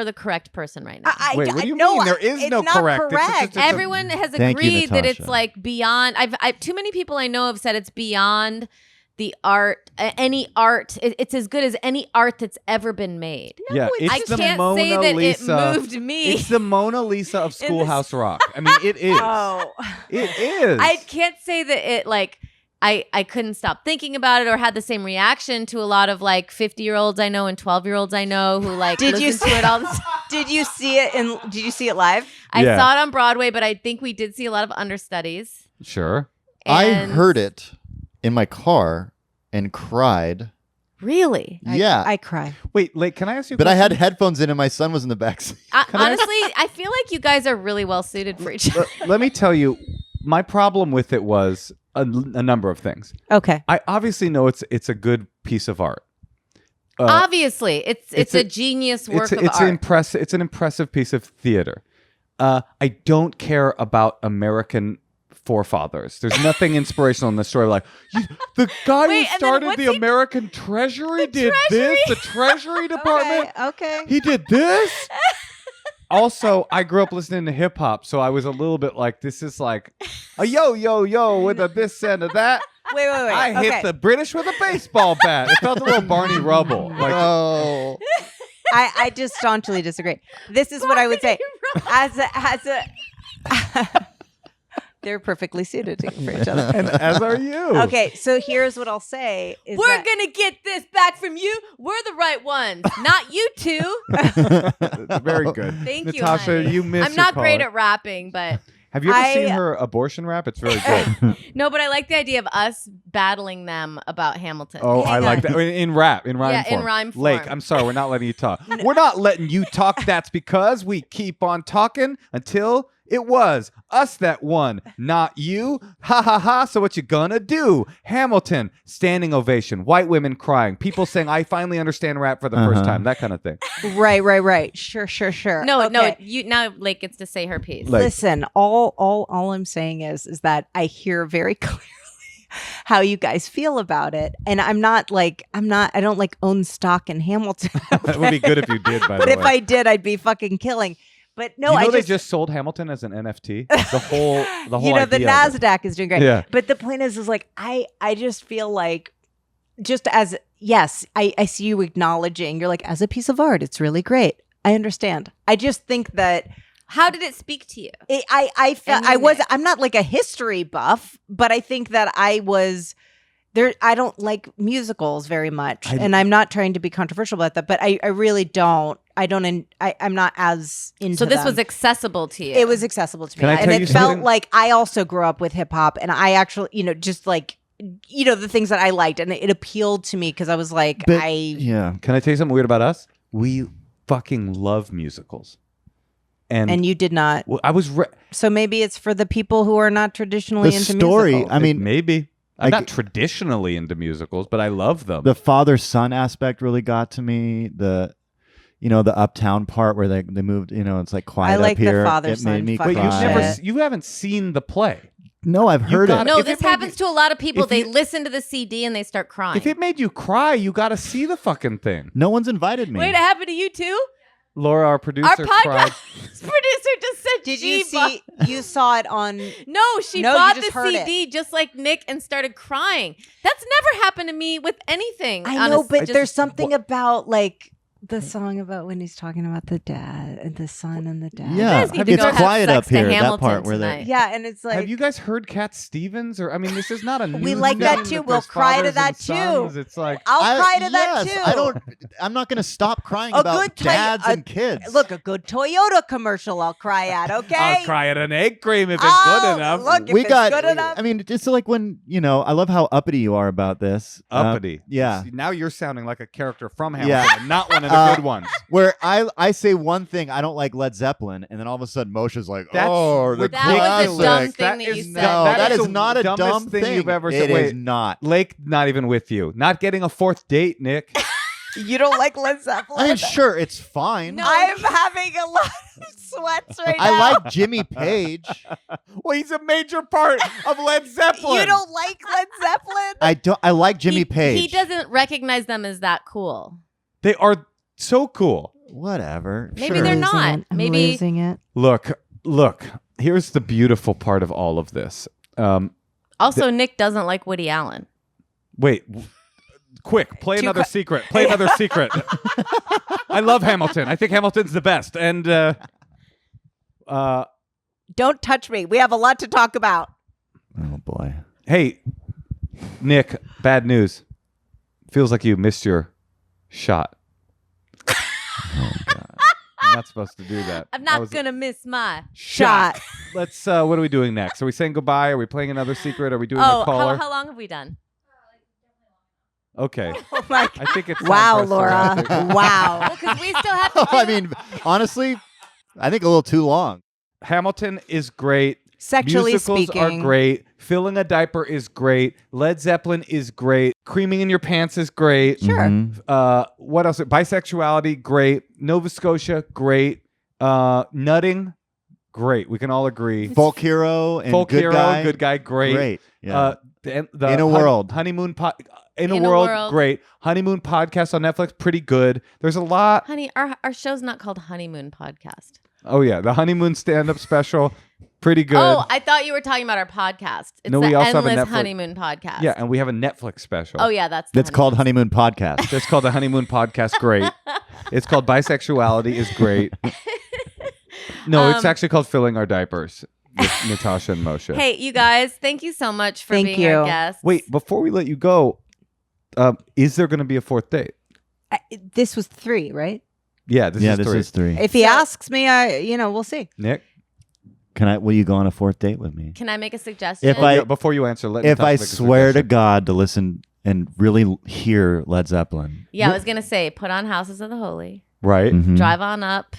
the correct person right now. Wait, what do you no, mean? There is it's no not correct. It's just- correct. it's a- Everyone has Thank you, agreed that it's Natasha. like beyond. I've too many people I know have said it's beyond the art. Any art, it's as good as any art that's ever been made. Yeah, it's I the can't Mona say that Lisa. it moved me. It's the Mona Lisa of Schoolhouse Rock. I mean, it is. Oh, It is. I can't say that it like I couldn't stop thinking about it or had the same reaction to a lot of like 50-year-olds I know and 12-year-olds I know who like Did you listen to it all the time. did you see it? Did you see it live? I Yeah. saw it on Broadway, but I think we did see a lot of understudies. Sure. I And- heard it in my car and cried. Really? Yeah. I cry. Wait, can I ask you? A But I had question? headphones in and my son was in the back seat. Honestly, I feel like you guys are really well suited for each other. Let me tell you, my problem with it was a number of things. Okay. I obviously know it's a good piece of art. Obviously, it's a genius work of art. Impressive. It's an impressive piece of theater. I don't care about American forefathers. There's nothing inspirational in the story. Like the guy Wait, who and then started what's the he- American Treasury did Treasury? this. The Treasury Department. Okay. He did this. Also, I grew up listening to hip hop, so I was a little bit like, this is like a yo with a this and a that. Wait. I okay. hit the British with a baseball bat. It felt a little Barney Rubble. Like, Oh. I just staunchly disagree. This is what I would say. As a they're perfectly suited for each other. and as are you. Okay, so here's what I'll say is We're that gonna get this back from you. We're the right ones, not you two. Very good. Thank you, Natasha, honey. you missed I'm not your great caller. at rapping, but Have you ever I- seen her abortion rap? It's very good. no. But I like the idea of us battling them about Hamilton. Oh, I Hang like on. that. In rap, in rhyme Yeah, form. in rhyme Lake, form. I'm sorry, we're not letting you talk. We're not letting you talk. That's because we keep on talking until it was us that won, not you. Ha ha ha. So what you gonna do? Hamilton, standing ovation, white women crying, people saying, I finally understand rap for the first time, that kind of thing. right. Sure. No, Okay. you now Lake gets to say her piece. Like- Listen, all I'm saying is that I hear very clearly how you guys feel about it, and I don't like own stock in Hamilton. That would be good if you did, by But the if way. I did, I'd be fucking killing. But no, you know I they just sold Hamilton as an NFT? The whole you know, the idea of it. NASDAQ is doing great. Yeah. But the point is like, I just feel like, just as, yes, I see you acknowledging, you're like, as a piece of art, it's really great. I understand. I just think that How did it speak to you? I felt And you, Nick. I'm not like a history buff, but I think that I was there. I don't like musicals very much, and I'm not trying to be controversial about that, but I really don't. I'm not as into So this them. was accessible to you. It was accessible to me. Can I And tell it you felt something? like I also grew up with hip hop, and I actually, just like, the things that I liked, and it appealed to me because I was like, But, yeah. Can I tell you something weird about us? We fucking love musicals. and you did not. Well, I was So maybe it's for the people who are not traditionally The into story, musicals. I mean, maybe. I'm like- not traditionally into musicals, but I love them. the father-son aspect really got to me. The uptown part where they moved, it's like quiet I like up here. the father-son It made me fucking but cry. you haven't seen the play. No, I've heard got it. No, If this it made happens to a lot of people. if They you- listen to the CD and they start crying. If it made you cry, you got to see the fucking thing. No one's invited me. Wait, it happened to you too? Laura, our producer, Our cried. podcast producer just said Did she you see? You saw it on. No, she No, you bought just the heard CD just like Nick and started crying. That's never happened to me with anything. I know, but just- there's something about like the song about when he's talking about the dad and the son and the dad. Yeah, guys need to it's go have quiet sex up to here. That Hamilton part where tonight. they. Yeah, and it's like Have you guys heard Cat Stevens? Or I mean, this is not a new We like that thing too. We'll there's cry to fathers that and too. sons. It's like I'll cry to that yes, too. I'm not going to stop crying A about good dads a- and kids. Look, a good Toyota commercial I'll cry at. Okay, I'll cry at an egg cream if it's Oh, good enough. look, if we it's got. good enough. I mean, it's like when I love how uppity you are about this. Uppity. Yeah. See, now you're sounding like a character from Hamilton, Yeah. and not one of the good ones. Where I say one thing, I don't like Led Zeppelin, and then all of a sudden Moshe's like, That's "Oh, the That was a dumb classic." thing that you said. No, that is the not a dumbest dumb thing you've ever said. It Wait, is not. Lake, not even with you. Not getting a fourth date, Nick. you don't like Led Zeppelin. I mean, sure, it's fine. No. I'm having a lot of sweats right now. I like Jimmy Page. Well, he's a major part of Led Zeppelin. You don't like Led Zeppelin? I don't. I like Jimmy Page. He doesn't recognize them as that cool. They are so cool. Whatever. Maybe sure. they're not. I'm Maybe- losing it. Look. Here's the beautiful part of all of this. Also, Nick doesn't like Woody Allen. Wait, quick, play another secret. Play another secret. I love Hamilton. I think Hamilton's the best. And Don't touch me. We have a lot to talk about. Oh boy. hey, Nick, bad news. Feels like you missed your shot. Oh god. I'm not supposed to do that. I'm That not was- gonna miss my shot. Let's. What are we doing next? Are we saying goodbye? Are we playing another secret? Are we doing a caller? how long have we done? Okay. Oh my I think it's time Wow, for us to Laura. wrap it. Wow. Well, because we still have to. I mean, honestly, I think a little too long. Hamilton is great. Sexually Musicals speaking. are great. Filling a diaper is great. Led Zeppelin is great. Creaming in your pants is great. Sure. Mhm. What else? Bisexuality, great. Nova Scotia, great. Nutting, great. We can all agree. Folk hero and Folk good hero, guy. great. Great. Yeah. The In a World. honeymoon In a in a world, World. great. Honeymoon podcast on Netflix, pretty good. There's a lot. Honey, our show's not called Honeymoon Podcast. Oh yeah, the honeymoon stand-up special, pretty good. Oh, I thought you were talking about our podcast. It's No, the we also have a Endless Netflix- Honeymoon Podcast. Yeah, and we have a Netflix special. Oh yeah, that's the That's called Honeymoon Podcast. It's called the Honeymoon Podcast. Great. It's called Bisexuality is great. No, it's actually called Filling Our Diapers with Natasha and Moshe. Hey, you guys, thank you so much for Thank being you. our guests. Wait, before we let you go, is there going to be a fourth date? This was 3, right? Yeah, this is three. is 3. If he So- asks me, we'll see. Nick, Will you go on a fourth date with me? Can I make a suggestion? If I- yeah, before you answer, let If Natasha I make a swear to suggestion. God to listen and really hear Led Zeppelin. yeah, I was gonna say, put on Houses of the Holy, right? Mhm. drive on up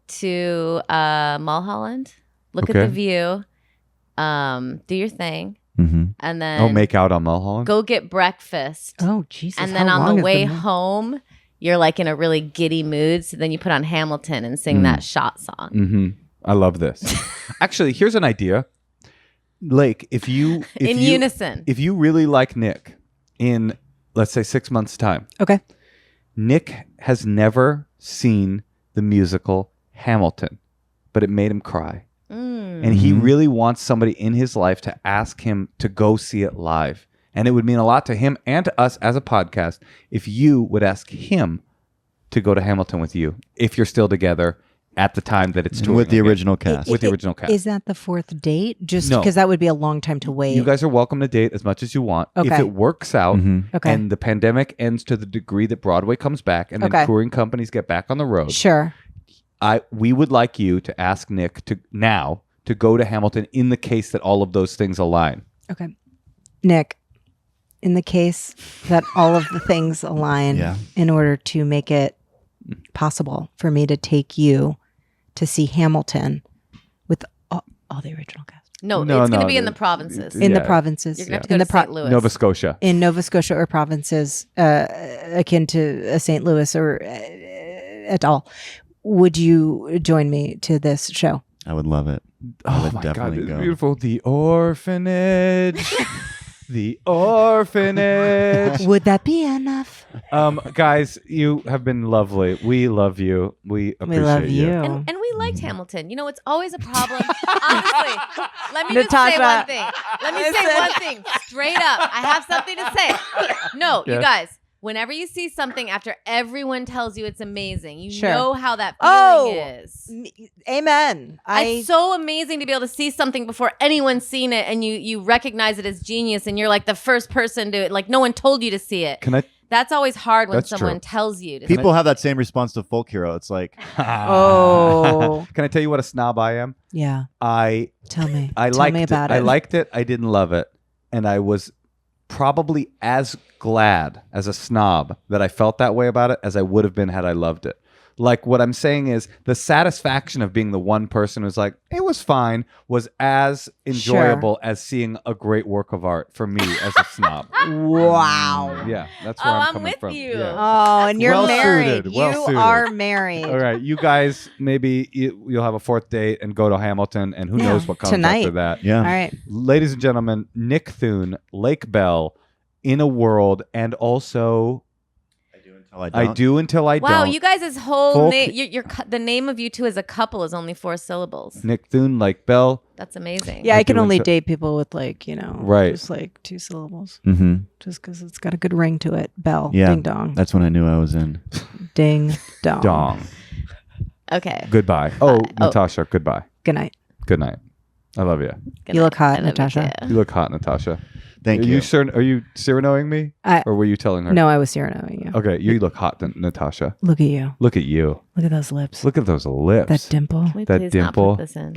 to Mulholland, look Okay. at the view, do your thing, Mhm. and then Oh, make out on Mulholland. go get breakfast. Oh, Jesus. And then on the way home, you're like in a really giddy mood. So then you put on Hamilton and sing that shot song. Mm-hmm. I love this. Actually, here's an idea. Lake, if you Unison. if you really like Nick in, let's say, 6 months' time, Okay. Nick has never seen the musical Hamilton, but it made him cry. Mm. And he Mhm. really wants somebody in his life to ask him to go see it live. And it would mean a lot to him and to us as a podcast if you would ask him to go to Hamilton with you if you're still together at the time that it's touring with the again. original cast. With the original cast. Is that the 4th date? Just No. because that would be a long time to wait. You guys are welcome to date as much as you want. If Okay. it works out Okay. and the pandemic ends to the degree that Broadway comes back and then Okay. touring companies get back on the road, Sure. we would like you to ask Nick to go to Hamilton in the case that all of those things align. Okay. Nick, in the case that all of the things align Yeah. in order to make it possible for me to take you to see Hamilton with all the original cast. No, No, it's going to no, be in the the- provinces. In the Yeah. provinces. You're going to have to in go the to St. Louis. Nova Scotia. in Nova Scotia or provinces akin to St. Louis or at all. Would you join me to this show? I would love it. I Oh would my God, definitely it's go. beautiful. The orphanage. The orphanage. Would that be enough? Guys, you have been lovely. We love you. We appreciate We love you. And we liked Hamilton. You know, it's always a problem. Honestly, let me just say Natasha. one thing. Let me say one thing straight up. I have something to say. No, Yeah. you guys. Whenever you see something after everyone tells you it's amazing, you Sure. know how that feeling is. Amen. It's so amazing to be able to see something before anyone's seen it, and you recognize it as genius, and you're like the first person to like. No one told you to see it. Can I? That's always hard when That's someone true. tells you to see People have that same response to Folk Hero. It's like, Oh. Can I tell you what a snob I am? Yeah. I Tell me. I Tell liked me about it. I liked it. I didn't love it, and I was probably as glad as a snob that I felt that way about it as I would have been had I loved it. Like, what I'm saying is the satisfaction of being the one person who's like, it was fine, was as enjoyable as seeing a great work of art for me as a snob. Wow. Yeah, that's where I'm I'm coming with from. you. Yeah. Oh, and you're Well married. suited, well You suited. are married. All right, you guys, maybe you'll have a 4th date and go to Hamilton, and who knows what comes Tonight. after that. yeah. All right. Ladies and gentlemen, Nick Thune, Lake Bell, In a World, and also I Do Until I Wow, Don't. you guys' whole Folk- name, the name of you two as a couple is only 4 syllables. Nick Thune, Lake Bell. That's amazing. Yeah, I I can do only until- date people with like, you know, Right. just like 2 syllables. Mm-hmm. Just because it's got a good ring to it. Bell. Yeah. Ding dong. That's when I knew I was in. Ding dong. Dong. Okay. Goodbye. Oh, Bye. Oh. Natasha, goodbye. Good night. Good night. I love you. Good You night. look hot, I love you Natasha. too. You look hot, Natasha. Thank are you. Are you Cyranoing me? Or were you telling her? No, I was Cyranoing you. Okay, you look hot, Natasha. Look at you. Look at you. Look at those lips. Look at those lips. That dimple. Can we That please not dimple. put this in?